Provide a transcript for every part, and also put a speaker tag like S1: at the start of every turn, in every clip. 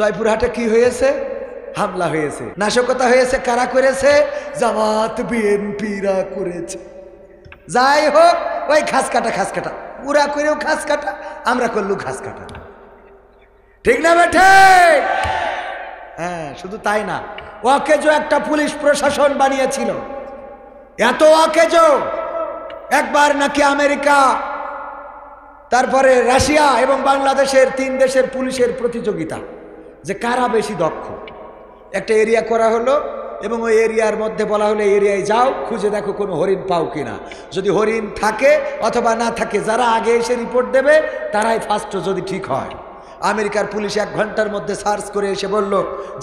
S1: জয়পুরহাটে কি হয়েছে? হামলা হয়েছে, নাশকতা হয়েছে। কারা করেছে? জামাত বিএনপিরা করেছে। যাই হোক, ওই খাস কাটা পুরা করেও খাস কাটা, আমরা করলু খাস কাটা। ঠিক না বেঠে? হ্যাঁ, শুধু তাই না, অকেজো একটা পুলিশ প্রশাসন বানিয়েছিল। এত অকেজো, একবার নাকি আমেরিকা, তারপরে রাশিয়া এবং বাংলাদেশের 3 দেশের পুলিশের প্রতিযোগিতা যে কারা বেশি দক্ষ। একটা এরিয়া করা হলো এবং ওই এরিয়ার মধ্যে বলা হলো এই এরিয়ায় যাও, খুঁজে দেখো কোনো হরিণ পাও কিনা। যদি হরিণ থাকে অথবা না থাকে, যারা আগে এসে রিপোর্ট দেবে তারাই ফার্স্ট, যদি ঠিক হয়। আমেরিকার পুলিশ 1 ঘন্টার মধ্যে সার্চ করে এসে বলল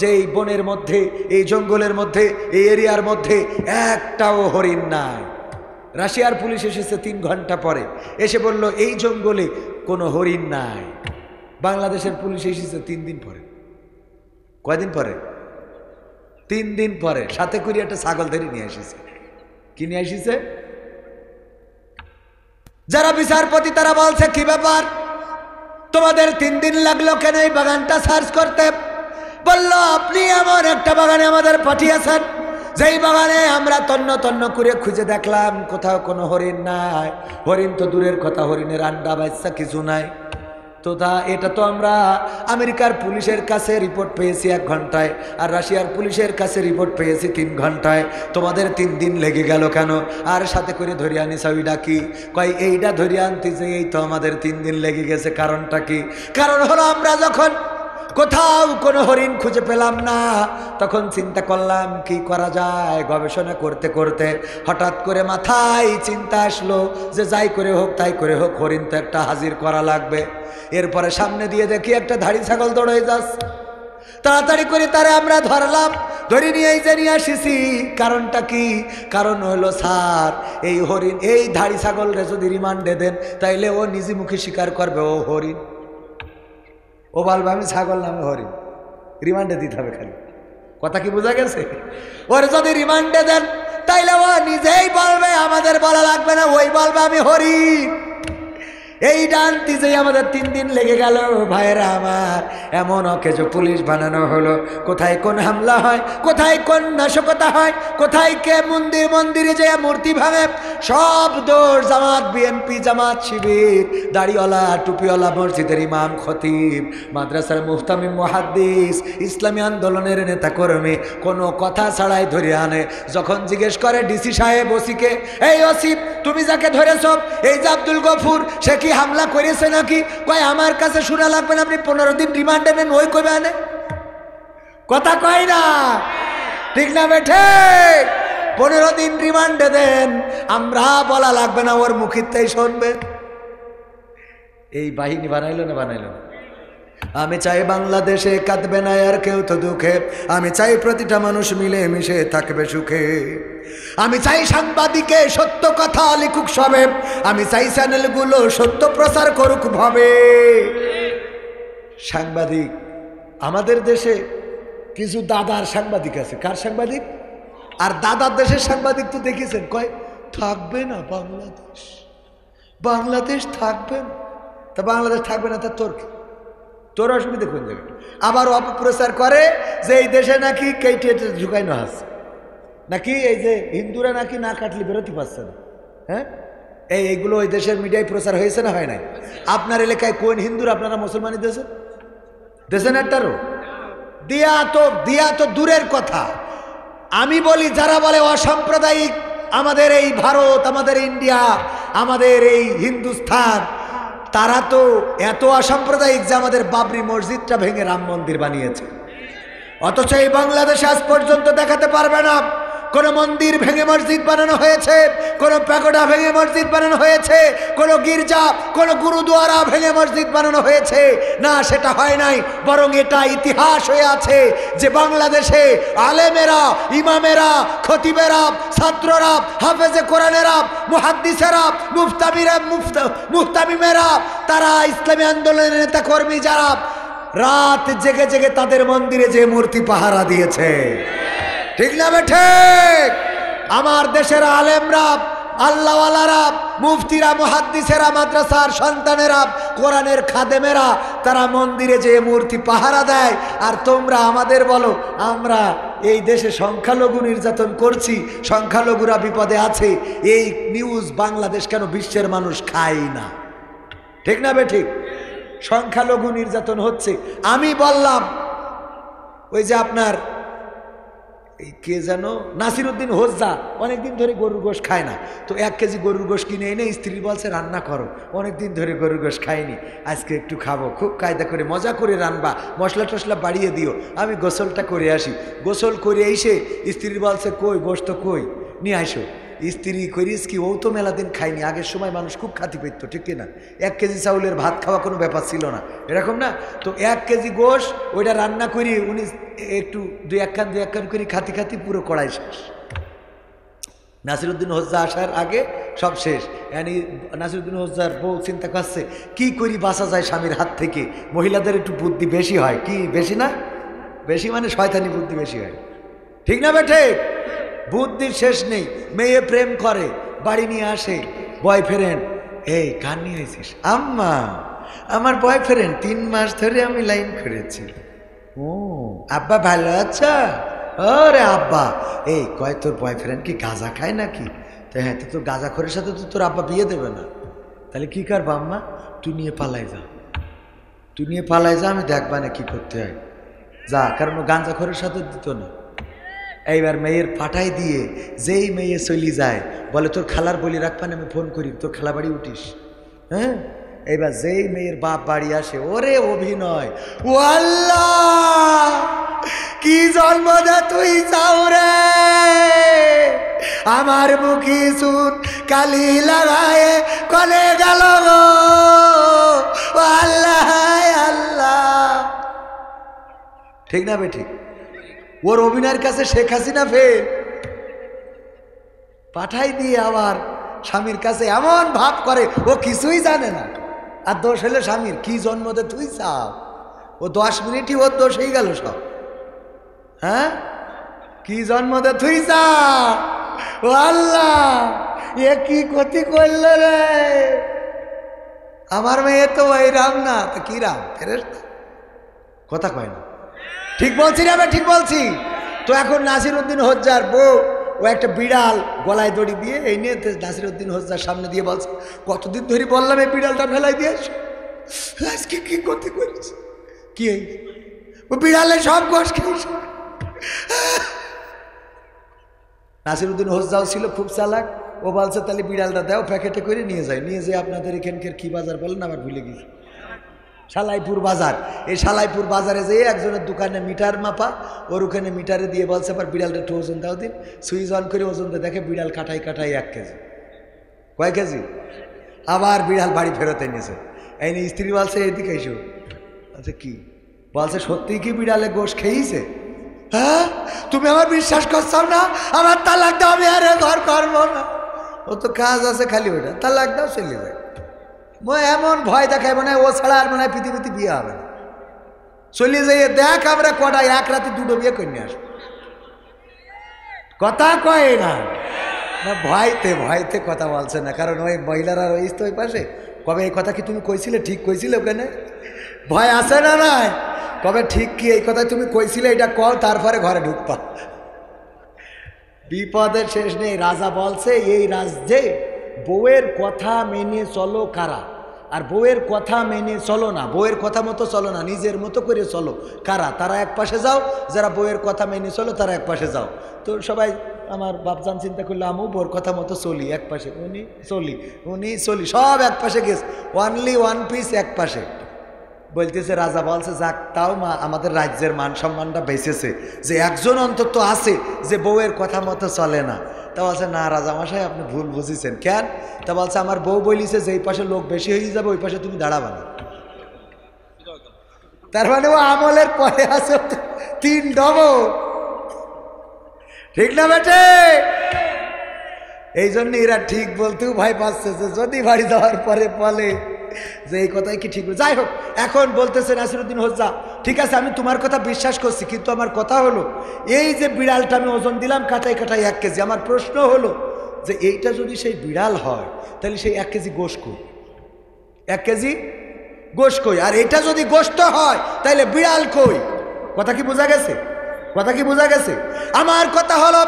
S1: যে এই বনের মধ্যে, এই জঙ্গলের মধ্যে, এই এরিয়ার মধ্যে একটাও হরিণ নাই। রাশিয়ার পুলিশ এসেছে 3 ঘন্টা পরে, এসে বলল এই জঙ্গলে কোনো হরিণ নাই। বাংলাদেশের পুলিশ এসেছে 3 দিন পরে। কয়দিন পরে? 3 দিন পরে। সাথে করে একটা ছাগল ধরে নিয়ে এসেছে। কি নিয়ে এসেছে? যারা বিচারপতি তারা বলছে কি ব্যাপার, তোমাদের 3 দিন লাগলো কেন এই বাগানটা সার্চ করতে? বলল আপনি এমন একটা বাগানে আমাদের পাঠিয়েছেন যেই বাগানে আমরা তন্ন তন্ন করে খুঁজে দেখলাম কোথাও কোনো হরিণ নাই। হরিণ তো দূরের কথা, হরিণের আন্ডা বাচ্চা কিছু নাই। তো এটা তো আমরা আমেরিকার পুলিশের কাছে রিপোর্ট পেয়েছি 1 ঘন্টায়, আর রাশিয়ার পুলিশের কাছে রিপোর্ট পেয়েছি 3 ঘন্টায়। তোমাদের 3 দিন লেগে গেল কেন? আর সাথে করে ধরে আনিস ওইটা কি? কয় এইটা ধরে আনতে যে এই তো আমাদের 3 দিন লেগে গেছে। কারণটা কি? কারণ হলো আমরা যখন কোথাও কোনো হরিণ খুঁজে পেলাম না, তখন চিন্তা করলাম কি করা যায়। গবেষণা করতে করতে হঠাৎ করে মাথায় চিন্তা আসলো যে যাই করে হোক তাই করে হোক হরিণ তো একটা হাজির করা লাগবে। এরপরে সামনে দিয়ে দেখি একটা ধাড়ি ছাগল দৌড়ে যাচ্ছে। তাড়াতাড়ি করে তারা আমরা ধরলাম, ধরে নিয়ে আসিছি। কারণটা কি? কারণ হলো স্যার, এই হরিণ, এই ধাড়ি ছাগলরে যদি রিমান্ডে দেন তাইলে ও নিজে মুখে স্বীকার করবে ও হরিণ। ও বলবে আমি ছাগল নামে হরিণ। রিমান্ডে দিতে হবে খালি। কথা কি বোঝা গেছে? ওর যদি রিমান্ডে দেন তাইলে ও নিজেই বলবে, আমাদের বলা লাগবে না, ওই বলবে আমি হরিণ। এই ডানতি যে আমাদের 3 দিন লেগে গেল। ভাইরা আমার, এমন অকেজো পুলিশ বানানো হলো। কোথায় কোন হামলা হয়, কোথায় কোন নাশকতা হয়, কোথায় কে মন্দিরে যে মূর্তি ভাঙে, সব দোষ জামাত বিএনপি, জামাত শিবির, দাড়িওয়ালা টুপিওয়ালা মসজিদের ইমাম খতিব, মাদ্রাসার মুফতামিম মুহাদ্দিস, ইসলামী আন্দোলনের নেতাকর্মী কোনো কথা ছাড়াই ধরে আনে। যখন জিজ্ঞেস করে ডিসি সাহেব ওসিকে, এই ওসি তুমি যাকে ধরেছ এই যে আব্দুল গফুর, সে কি হামলা করেছে নাকি? কয় আমার কাছে শোনা লাগবে না, আপনি 15 দিন রিমান্ডে নেন। ওই কবে আনে? কথা কয় না, ঠিক না বেঠে? 15 দিন রিমান্ডে দেন, আমরা বলা লাগবে না, ওর মুখিতেই শুনবে। এই বাহিনী বানাইলো না? বানাইলো না? আমি চাই বাংলাদেশে কাঁদবে না আর কেউ তো দুঃখে। আমি চাই প্রতিটা মানুষ মিলে মিশে থাকবে সুখে। আমি চাই সাংবাদিকে সত্য কথা লিখুক সবে। আমি চাই চ্যানেলগুলো সত্য প্রচার করুক ভাবে। সাংবাদিক আমাদের দেশে কিছু দাদার সাংবাদিক আছে। কার সাংবাদিক? আর দাদার দেশের সাংবাদিক তো দেখেছেন, কয় থাকবে না বাংলাদেশ, বাংলাদেশ থাকবে না। তা বাংলাদেশ থাকবে না, তা তোর অসুবিধা কোন জায়গায়? আবার অপপ্রচার করে যে এই দেশে নাকি কেটে ঝুঁকাইনো আছে, নাকি এই যে হিন্দুরা নাকি না কাটলে বেরোতে পারছে না। হ্যাঁ, এইগুলো ওই দেশের মিডিয়ায় প্রচার হয়েছে না হয় নাই? আপনার এলাকায় কোন হিন্দুরা আপনারা মুসলমানই দেশেন একটারও দিয়া তো দূরের কথা। আমি বলি যারা বলে অসাম্প্রদায়িক, আমাদের এই ভারত, আমাদের ইন্ডিয়া, আমাদের এই হিন্দুস্থান, তারা তো এত অসাম্প্রদায়িক যে আমাদের বাবরি মসজিদটা ভেঙে রাম মন্দির বানিয়েছে। অথচ এই বাংলাদেশে আজ পর্যন্ত দেখাতে পারবে না কোনো মন্দির ভেঙে মসজিদ বানানো হয়েছে, কোনো প্যাগোডা ভেঙে মসজিদ বানানো হয়েছে, কোনো গির্জা, কোনো গুরুদুয়ারা ভেঙে মসজিদ বানানো হয়েছে। না, সেটা হয় নাই। বরং এটা ইতিহাস হয়ে আছে যে বাংলাদেশে আলেমেরা, ইমামেরা, খতিবেরা, ছাত্ররা, হাফেজে কোরআনেরা, মুহাদ্দিসেরা, মুফতামিমেরা, তারা ইসলামী আন্দোলনের নেতা কর্মী যারা রাত জেগে জেগে তাদের মন্দিরে যে মূর্তি পাহারা দিয়েছে। ঠিক না বেঠে? আমার দেশের আলেমরা, আল্লাহওয়ালারা, মুফতিরা, মুহাদ্দিসেরা, মাদ্রাসার সন্তানেরা, কোরআনের খাদেমেরা তারা মন্দিরে যে মূর্তি পাহারা দেয়, আর তোমরা আমাদের বলো আমরা এই দেশে সংখ্যালঘু নির্যাতন করছি, সংখ্যালঘুরা বিপদে আছে। এই নিউজ বাংলাদেশ কেন বিশ্বের মানুষ খায় না? ঠিক না বেঠিক? সংখ্যালঘু নির্যাতন হচ্ছে। আমি বললাম ওই যে আপনার এই কে যেন নাসিরউদ্দিন হোজ্জা অনেকদিন ধরে গরুর গোশ খায় না, তো 1 কেজি গরুর গোশ কিনে এনে স্ত্রী বলছে রান্না করো, অনেকদিন ধরে গরুর গোশ খাইনি, আজকে একটু খাবো, খুব কায়দা করে মজা করে রান্না, মশলা টশলা বাড়িয়ে দিও, আমি গোসলটা করে আসি। গোসল করে এসে স্ত্রী বলছে কই গোশত কই, নিয়ে আসো। স্ত্রী করিস কি, ও তো মেলা দিন খাইনি। আগের সময় মানুষ খুব খাতি পেত, ঠিক কিনা? 1 কেজি চাউলের ভাত খাওয়া কোনো ব্যাপার ছিল না, এরকম না? তো 1 কেজি গোশ ওইটা রান্না করি, উনি একটু 2-1 কান করে খাতি খাতি পুরো কড়াই শেষ। নাসিরউদ্দিন হোজ্জা আসার আগে সব শেষ। নাসিরউদ্দিন হোজ্জার বউ চিন্তা করছে কি করি বাঁচা যায় স্বামীর হাত থেকে। মহিলাদের একটু বুদ্ধি বেশি হয়, কি বেশি না? বেশি মানে শয়তানি বুদ্ধি বেশি হয়, ঠিক না বেঠে? বুদ্ধির শেষ নেই। মেয়ে প্রেম করে, বাড়ি নিয়ে আসে বয়ফ্রেন্ড, এই কান নিয়ে আইছিস? আম্মা আমার বয়ফ্রেন্ড 3 মাস ধরে আমি লাইন করেছি। ও আব্বা ভালো আছো? ওরে আব্বা, এই কয় তোর বয়ফ্রেন্ড কি গাঁজা খায় নাকি? তো হ্যাঁ, তো তোর গাঁজাখোরের সাথে তো তোর আব্বা বিয়ে দেবে না। তাহলে কি করবা আম্মা? তুই নিয়ে পালাই যা, তুই নিয়ে পালাই যা, আমি দেখবা না কি করতে হয়, যা। কারণ ও গাঁজাখোরের সাথে দিত না। এইবার মেয়ের পাঠাই দিয়ে যেই মেয়ে চলি যায় বলে তোর খালার বলি রাখবান, আমি ফোন করি, তোর খালা বাড়ি উঠিস। হ্যাঁ, এইবার যেই মেয়ের বাপ বাড়ি আসে, ওরে অভিনয়, ও আল্লাহ কি জন্ম দে তুই চাও রে, আমার মুখি সুন কালি লাগায়ে কলে গেল গো, ও আল্লাহ আল্লাহ। ঠিক না বে ঠিক? ওর অভিনয়ের কাছে শেখ হাসিনা ফেল। পাঠাই দিয়ে আবার স্বামীর কাছে এমন ভাব করে ও কিছুই জানে না। আর দোষ হলে স্বামীর, কি জন্ম দে তুই চাও। ও 10 মিনিটই ওর দোষ হয়ে গেল সব। হ্যাঁ, কি জন্ম দে তুই চাও, ও আল্লাহ এ কি ক্ষতি করল রে, আমার মেয়ে তো ওই রাম না, তো কি রাম? ফেরেশতা। কথা কয় না, ঠিক বলছি না? ঠিক বলছি তো। এখন নাসিরউদ্দিন হোজ্জার বউ ও একটা বিড়াল গলায় দড়ি দিয়ে এই নিয়ে নাসিরউদ্দিন হোজ্জার সামনে দিয়ে বলছে কতদিন ধরে বললাম এই বিড়ালটা ফেলাই দিয়েছ, আজকে কি করতে করেছে? কি ও বিড়ালে সব গোশ খেয়েছে। নাসিরউদ্দিন হোজ্জাও ছিল খুব চালাক, ও বলছে তাহলে বিড়ালটা দাও, প্যাকেটে করে নিয়ে যায়। নিয়ে যেয়ে আপনাদের এখানকার কি বাজার বলেন আমার ভুলে গেছি, সালাইপুর বাজার। এই সালাইপুর বাজারে যেয়ে একজনের দোকানে মিটার মাপা, ওর ওখানে মিটারে দিয়ে বলছে আবার বিড়ালটা একটু ওজন দাও দিন। সুইচ অন করে ওজন দিয়ে দেখে বিড়াল কাটাই 1 কেজি। কয় কেজি? আবার বিড়াল বাড়ি ফেরত এনেছে। এই স্ত্রী বলছে এদিকে এসো। আচ্ছা কি বলছে, সত্যি কি বিড়ালে গোশ খেয়েছে? হ্যাঁ, তুমি আমার বিশ্বাস করছো না? আমার তালাক দাও, আমি আরে ঘর করবো না। ও তো কাজ আছে খালি ওইটা, তালাক দাও, চলে যায়। এমন ভয় দেখায় মনে হয় ও ছাড়া আর মনে হয় পৃথিবীতে বিয়ে হবে না। চলে যাইয়ে দেখ আমরা কটা 1 রাতে 2টো বিয়ে করে নিয়ে আসবো। কথা কয় না, ভয়তে ভয়তে কথা বলছে না। কারণ ওই মহিলারা রয়েছে তো ওই পাশে, কবে এই কথা কি তুমি কইছিলে, ঠিক কইছিলে ওখানে? ভয় আছে না নাই? কবে ঠিক কি এই কথা তুমি কইছিলে, এটা কও, তারপরে ঘরে ঢুকবা। বিপদের শেষ নেই। রাজা বলছে এই রাজ্যে বউয়ের কথা মেনে চলো কারা, আর বউয়ের কথা মেনে চলো না, বউয়ের কথা মতো চলো না, নিজের মতো করে চলো কারা, তারা এক পাশে যাও। যারা বউয়ের কথা মেনে চলো তারা এক পাশে যাও। তো সবাই আমার বাপজান চিন্তা করলো আমু বউর কথা মতো চলি, এক পাশে উনি চলি, সব এক পাশে গেছে, অনলি 1 পিস এক পাশে। বলতেছে রাজা বলছে যাক, তাও মা আমাদের রাজ্যের মান সম্মানটা বেঁচেছে যে একজন অন্তত আছে যে বউয়ের কথা মতো চলে না। তা বলছে না রাজামশাই আপনি ভুল বুঝেছেন। কেন? তা বলছে আমার বউ বলিছে যে এই পাশে লোক বেশি হয়ে যাবে ওই পাশে তুমি দাঁড়াবে না। তার মানে ও আমলের পরে আছে 3 ডবল। ঠিক না বেটে? এই জন্য এরা ঠিক বলতেও ভয় পাচ্ছে যে যদি বাড়ি যাওয়ার পরে বলে যে এই কথাই কি ঠিক। যাই হোক, এখন বলতেছে নাসিরউদ্দিন হোজ্জা ঠিক আছে আমি তোমার কথা বিশ্বাস করছি, কিন্তু আমার কথা হলো এই যে বিড়ালটা আমি ওজন দিলাম কাটাই 1 কেজি, আমার প্রশ্ন হলো যে এইটা যদি সেই বিড়াল হয় তাহলে সেই 1 কেজি গোশত কই, 1 কেজি গোশত কই, আর এটা যদি গোশত হয় তাহলে বিড়াল কই? কথা কি বোঝা গেছে? কথা কি বোঝা গেছে? আমার কথা হলো,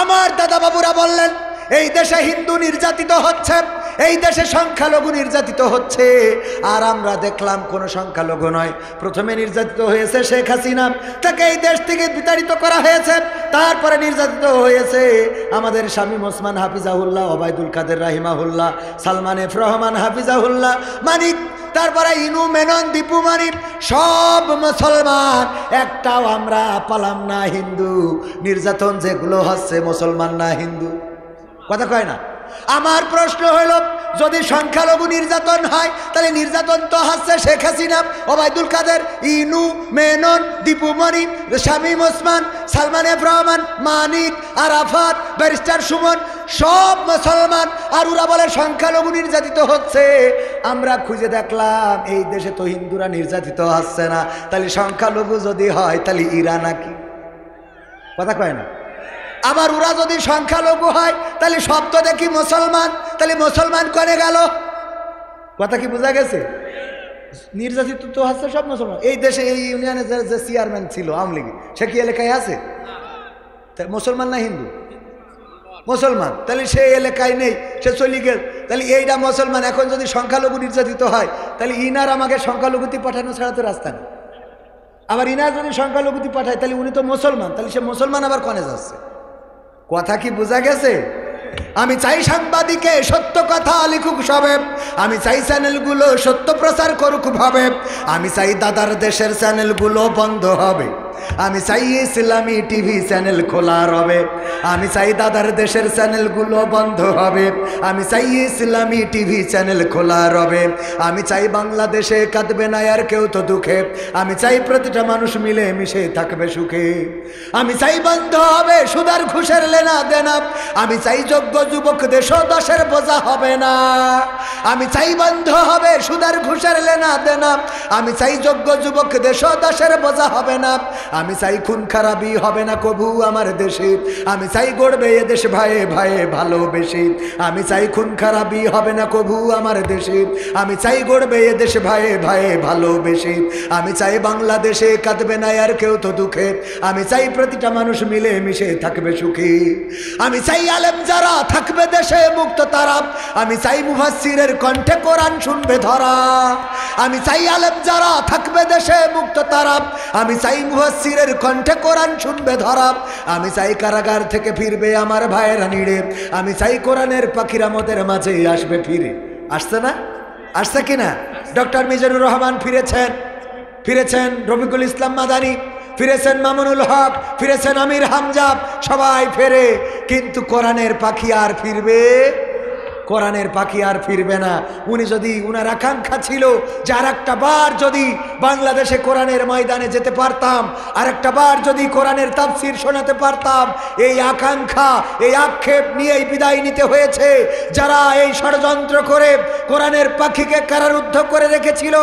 S1: আমার দাদা বাবুরা বললেন এই দেশে হিন্দু নির্যাতিত হচ্ছে, এই দেশে সংখ্যালঘু নির্যাতিত হচ্ছে, আর আমরা দেখলাম কোনো সংখ্যালঘু নয়, প্রথমে নির্যাতিত হয়েছে শেখ হাসিনা, তাকে এই দেশ থেকে বিতাড়িত করা হয়েছে, তারপরে নির্যাতিত হয়েছে আমাদের শামীম ওসমান হাফিজাহুল্লাহ, ওবায়দুল কাদের রাহিমাহুল্লাহ, সালমান এফ রহমান হাফিজাহুল্লাহ, মানিক, তারপরে ইনু মেনন, দীপু মানিক, সব মুসলমান, একটাও আমরা পালাম না হিন্দু। নির্যাতন যেগুলো হচ্ছে মুসলমান না হিন্দু, কথা কয় না। আমার প্রশ্ন হইল, যদি সংখ্যালঘু নির্যাতন হয় তাহলে নির্যাতন তো হচ্ছে শেখ হাসিনা, ওবায়দুল কাদের, ইনু মেনন, দীপু মনি, শামীম ওসমান, সালমান এফ রহমান, মানিক, আরাফাত, ব্যারিস্টার সুমন, সব মুসলমান, আর ওরা বলে সংখ্যালঘু নির্যাতিত হচ্ছে। আমরা খুঁজে দেখলাম এই দেশে তো হিন্দুরা নির্যাতিত হচ্ছে না, তাহলে সংখ্যালঘু যদি হয় তাহলে ইরা নাকি? কথা কয় না। আবার ওরা যদি সংখ্যালঘু হয় তাহলে সব তো দেখি মুসলমান, তাহলে মুসলমান করে গেল। কথা কি বোঝা গেছে? নির্যাতিত তো হচ্ছে সব মুসলমান। এই দেশে এই ইউনিয়নের যে চেয়ারম্যান ছিল আওয়ামী লীগ, সে কি এলাকায় আছে? মুসলমান না হিন্দু? মুসলমান। তাহলে সে এলাকায় নেই, সে চলে গেল, তাহলে এইটা মুসলমান। এখন যদি সংখ্যালঘু নির্যাতিত হয় তাহলে ইনার আমাকে সংখ্যালঘুতি পাঠানো ছাড়া তো রাস্তা নেই। আবার ইনার যদি সংখ্যালঘুতি পাঠায় তাহলে উনি তো মুসলমান, তাহলে সে মুসলমান আবার কনে যাচ্ছে? কথা কি বোঝা গেছে? আমি চাই সাংবাদিকে সত্য কথা লিখুক সবে, আমি চাই চ্যানেলগুলো সত্য প্রচার করুক ভাবে, আমি চাই দাদার দেশের চ্যানেলগুলো বন্ধ হবে, আমি চাই ইসলামী টিভি চ্যানেল খোলা রবে, আমি চাই দাদার দেশের চ্যানেলগুলো বন্ধ হবে, আমি চাই ইসলামী টিভি চ্যানেল খোলা রবে, আমি চাই বাংলাদেশে কাঁদবে না আর কেউ তো দুঃখে, আমি চাই প্রতিটা মানুষ মিলে মিশে থাকবে সুখে, আমি চাই বন্ধ হবে সুদার ঘুষের লেনা দেনা, আমি চাই যোগ্য যুবক দেশ দশের বোঝা হবে না, আমি চাই বন্ধ হবে সুদার ঘুষের লেনা দেনা, আমি চাই যোগ্য যুবক দেশ দশের বোঝা হবে না, আমি চাই খুন খারাপি হবে না কবু আমার দেশে, আমি চাই গড়বে এ দেশ ভাইয়ে ভাইয়ে ভালোবেসে, আমি চাই খুন খারাপি হবে না কবু আমার দেশে, আমি চাই গড়বে এ দেশ ভাইয়ে ভাইয়ে ভালোবেসে, আমি চাই বাংলাদেশে কাঁদবে না আর কেউ তো দুঃখে, আমি চাই প্রতিটা মানুষ মিলে মিশে থাকবে সুখী, আমি চাই আলেম যারা থাকবে দেশে মুক্ত তারা, আমি চাই মুফাসসিরের কণ্ঠে কোরআন শুনবে ধরা, আমি চাই আলেম যারা থাকবে দেশে মুক্ত তারা, আমি চাই মুফাসসিরের কণ্ঠে কোরআন শুনবে ধরা, আমি চাই কারাগার থেকে ফিরবে আমার ভাইয়েরা নিড়ে, আমি চাই কোরআনের পাখিরা আমাদের মাঝে আসবে ফিরে। আসছে না? আসছে কিনা? ডক্টর মিজানুর রহমান ফিরেছেন, ফিরেছেন রফিকুল ইসলাম মাদানী, ফিরেছেন মামুনুল হক, ফিরেছেন আমির হামজা, সবাই ফেরে, কিন্তু কোরআনের পাখি আর ফিরবে? কোরআনের পাখি আর ফিরবে না। উনি যদি, উনার আকাঙ্ক্ষা ছিল যে আর একটা বার যদি বাংলাদেশে কোরআনের ময়দানে যেতে পারতাম, আর একটা বার যদি কোরআনের তাফসীর শোনাতে পারতাম, এই আকাঙ্ক্ষা এই আক্ষেপ নিয়েই বিদায় নিতে হয়েছে। যারা এই ষড়যন্ত্র করে কোরআনের পাখিকে কারারুদ্ধ করে রেখেছিল,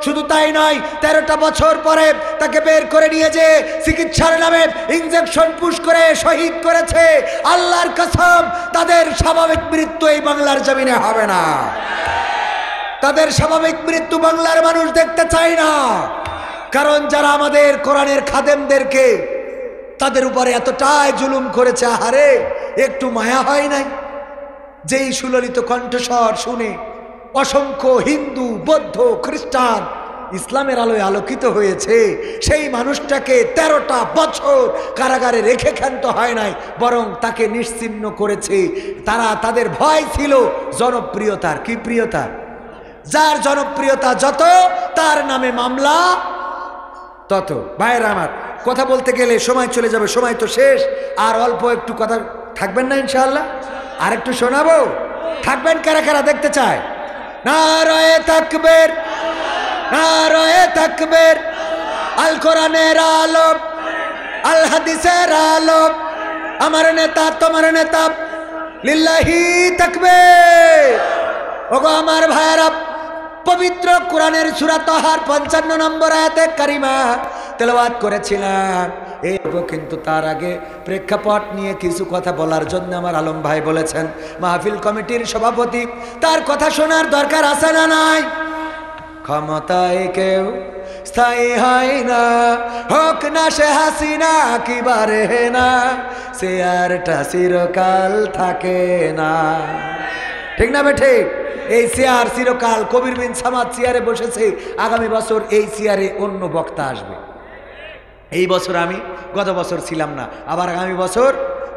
S1: শুধু তাই নয়, 13টা বছর পরে তাকে বের করে নিয়ে যে চিকিৎসার নামে ইনজেকশন পুশ করে শহীদ করেছে, আল্লাহর কসম তাদের স্বাভাবিক মৃত্যু এই বাংলার জমিনে হবে না। তাদের স্বাভাবিক মৃত্যু বাংলার মানুষ দেখতে চায় না। কারণ যারা আমাদের কোরআনের খাদেমদেরকে তাদের উপরে এতটাই জুলুম করেছে, আহারে একটু মায়া হয় নাই? যেই সুললিত কণ্ঠস্বর শুনে অসংখ্য হিন্দু, বৌদ্ধ, খ্রিস্টান ইসলামের আলোয় আলোকিত হয়েছে, সেই মানুষটাকে 13টা বছর কারাগারে রেখে ক্ষান্ত হয় নাই, বরং তাকে নিশ্চিহ্ন করেছে। তাদের ভয় ছিল জনপ্রিয়তার। কি প্রিয়তা? যার জনপ্রিয়তা যত, তার নামে মামলা তত। ভাইয়েরা আমার, কথা বলতে গেলে সময় চলে যাবে, সময় তো শেষ। আর অল্প একটু কথা থাকবেন না ইনশাআল্লাহ? আর একটু শোনাবো? থাকবেন কারা কারা দেখতে চায়? নারায়ে তাকবীর, নারায়ে তাকবীর, আল কোরআনের আলো, আল হাদিসের আলো, আমার নেতা তোমার নেতা, লিল্লাহি তাকবীর। ওগো আমার ভাইয়েরা, পবিত্র কোরআনের সূরা তাহার 55 নম্বর আয়াতে কারিমা, তেলাওয়াত করেছিলাম। এই কিন্তু তার আগে প্রেক্ষাপট নিয়ে কিছু কথা বলার জন্য আমার আলম ভাই বলেছেন, মাহফিল কমিটির সভাপতি, তার কথা শোনার দরকার আছে না নাই? ক্ষমতায় কেউ স্থায়ী হয় না, হোক না সে হাসিনা কি বারে না, চেয়ারটা চিরকাল থাকে না। ঠিক না বে ঠিক? এই চেয়ার চিরকাল, কবির বিন সামাদ চেয়ারে বসেছে, আগামী বছর এই চেয়ারে অন্য বক্তা আসবে। এই বছর আমি গত বছর ছিলাম না, আবার আগামী বছর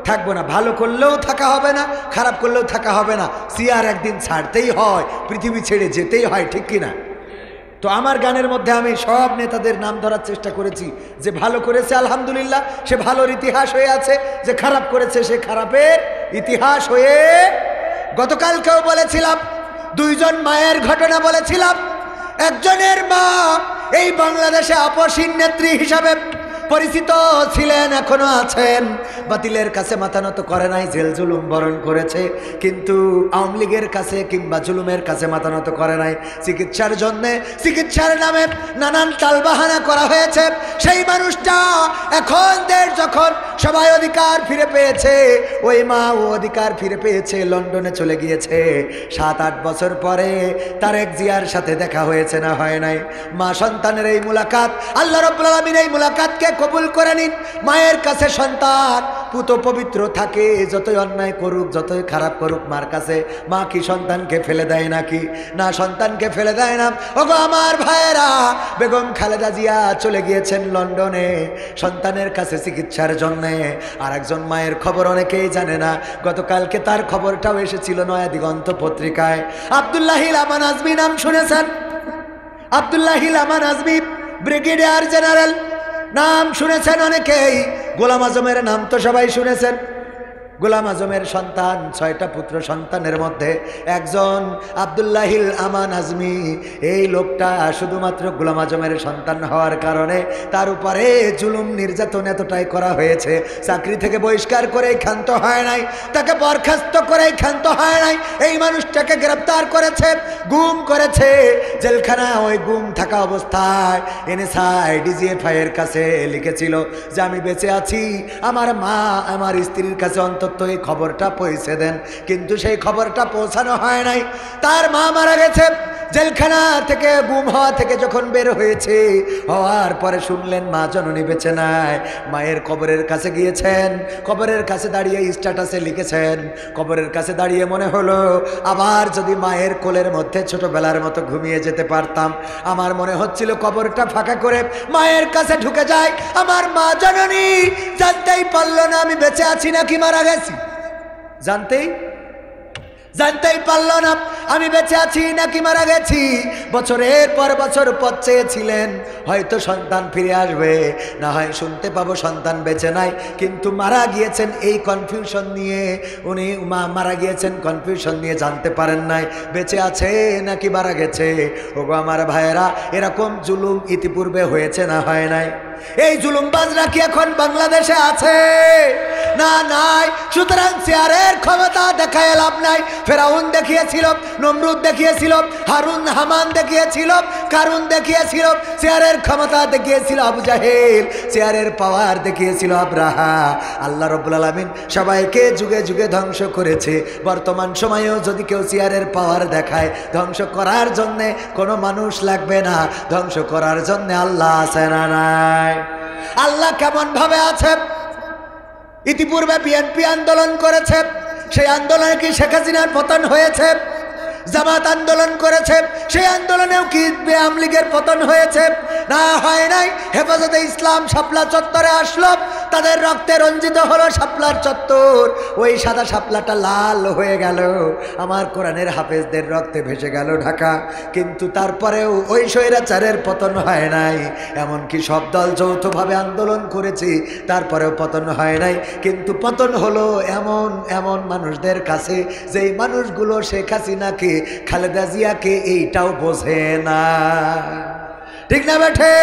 S1: থাকবো না। ভালো করলেও থাকা হবে না, খারাপ করলেও থাকা হবে না, চেয়ার একদিন ছাড়তেই হয়, পৃথিবী ছেড়ে যেতেই হয়, ঠিক কিনা? তো আমার গানের মধ্যে আমি সব নেতাদের নাম ধরার চেষ্টা করেছি। যে ভালো করেছে আলহামদুলিল্লাহ, সে ভালোর ইতিহাস হয়ে আছে, যে খারাপ করেছে সে খারাপের ইতিহাস হয়ে। গতকালকেও বলেছিলাম, দুইজন মায়ের ঘটনা বলেছিলাম। একজনের মা এই বাংলাদেশে আপসীন নেত্রী হিসাবে পরিচিত ছিলেন, এখনো আছেন। বাতিলের কাছে মাথা নত করে নাই, জেল জুলুম বরণ করেছে, কিন্তু আওয়ামী লীগের কাছে কিংবা জুলুমের কাছে মাথা নত করে নাই। চিকিৎসার জন্যে, চিকিৎসার নামে নানান টালবাহানা করা হয়েছে। সেই মানুষটা এখন দেশ যখন সবাই অধিকার ফিরে পেয়েছে, ওই মা ও অধিকার ফিরে পেয়েছে, লন্ডনে চলে গিয়েছে। 7-8 বছর পরে তারেক জিয়ার সাথে দেখা হয়েছে না হয় নাই? মা সন্তানের এই মুলাকাত, আল্লাহ রাব্বুল আলামিন এই মুলাকাতকে কবুল করে নিন। মায়ের কাছে সন্তান পুত পবিত্র থাকে, যতই অন্যায় করুক, যতই খারাপ করুক, মার কাছে মা কি সন্তানকে ফেলে দেয় নাকি? না, সন্তানকে ফেলে দেয় না। ওগো আমার ভাইয়েরা, বেগম খালেদা জিয়া চলে গিয়েছেন লন্ডনে সন্তানের কাছে চিকিৎসার জন্যে। আর একজন মায়ের খবর অনেকেই জানে না, গতকালকে তার খবরটাও এসেছিল নয়া দিগন্ত পত্রিকায়। আব্দুল্লাহিল আমান আজমি নাম শুনেছেন? আব্দুল্লাহিল আমান আজমি ব্রিগেডিয়ার জেনারেল নাম শুনেছেন অনেকেই। গোলাম আজমের নাম তো সবাই শুনেছেন। গোলাম আজমের সন্তান, 6টা পুত্র সন্তানের মধ্যে একজন আব্দুল্লাহিল আমান আজমি। এই লোকটা শুধুমাত্র গোলাম আজমের সন্তান হওয়ার কারণে তার উপরে জুলুম নির্যাতন এতটাই করা হয়েছে, চাকরি থেকে বহিষ্কার করেই ক্ষান্ত হয় নাই, তাকে বরখাস্ত করেই ক্ষান্ত হয় নাই। এই মানুষটাকে গ্রেপ্তার করেছে, গুম করেছে জেলখানা। ওই গুম থাকা অবস্থায় এনএসআই ডিজিএফআই এর কাছে লিখেছিল যে আমি বেঁচে আছি, আমার মা আমার স্ত্রীর কাছে অন্তত এই খবরটা পৌঁছে দেন। কিন্তু সেই খবরটা পৌঁছানো হয় নাই। তার মা মারা গেছে। জেলখানা থেকে গুম হওয়া থেকে যখন বের হয়েছে, হওয়ার পরে শুনলেন মা জননী বেঁচে নাই। মায়ের কবরের কাছে গিয়েছেন, কবরের কাছে দাঁড়িয়ে স্ট্যাটাসে লিখেছেন, কবরের কাছে দাঁড়িয়ে মনে হলো আবার যদি মায়ের কোলের মধ্যে ছোটবেলার মতো ঘুমিয়ে যেতে পারতাম। আমার মনে হচ্ছিল কবরটা ফাঁকা করে মায়ের কাছে ঢুকে যায়। আমার মা জননী জানতেই পারল না আমি বেঁচে আছি নাকি মারা গেছি। জানতেই পারল না আমি বেঁচে আছি নাকি মারা গেছি। বছরের পর বছর পথ চেয়েছিলেন, হয়তো সন্তান ফিরে আসবে, না হয় শুনতে পাবো সন্তান বেঁচে নাই। কিন্তু মারা গিয়েছেন এই কনফিউশন নিয়ে, উনি মারা গিয়েছেন কনফিউশন নিয়ে, জানতে পারেন নাই বেঁচে আছে নাকি মারা গেছে। ওগো আমার ভাইয়েরা, এরকম জুলুম ইতিপূর্বে হয়েছে না হয় নাই? এই জুলুমবাজরা কি এখন বাংলাদেশে আছে? না, নাই। সুতরাং চেয়ারের ক্ষমতা দেখায় লাভ নাই। ফেরাউন দেখিয়েছিল, নমরুদ দেখিয়েছিল, হামান দেখিয়েছিল, কারুন দেখিয়েছিল, চেয়ারের ক্ষমতা দেখিয়েছিল আবু জাহেল, চেয়ারের পাওয়ার দেখিয়েছিল আব্রাহা। আল্লাহ রাব্বুল আলামিন সবাইকে যুগে যুগে ধ্বংস করেছে। বর্তমান সময়েও যদি কেউ চেয়ারের পাওয়ার দেখায়, ধ্বংস করার জন্যে কোনো মানুষ লাগবে না, ধ্বংস করার জন্যে আল্লাহ আছে না নাই? আল্লাহ কেমন ভাবে আছে? ইতিপূর্বে বিএনপি আন্দোলন করেছে, সেই আন্দোলনে কি শেখ হাসিনার পতন হয়েছে? জামাত আন্দোলন করেছে, সেই আন্দোলনেও কি আওয়ামী লীগের পতন হয়েছে? না, হয় নাই। হেফাজতে ইসলাম শাপলা চত্বরে আসলো, তাদের রক্তে রঞ্জিত হলো শাপলার চত্বর, ওই সাদা শাপলাটা লাল হয়ে গেল, আমার কোরআনের হাফেজদের রক্তে ভেসে গেল ঢাকা। কিন্তু তারপরেও ওই স্বৈরাচারের পতন হয় নাই। এমনকি সব দল যৌথভাবে আন্দোলন করেছি, তারপরেও পতন হয় নাই। কিন্তু পতন হলো এমন এমন মানুষদের কাছে, যেই মানুষগুলো শেখ হাসিনাকে, খালেদা জিয়াকে এইটাও বোঝে না। ঠিক না বেঠে?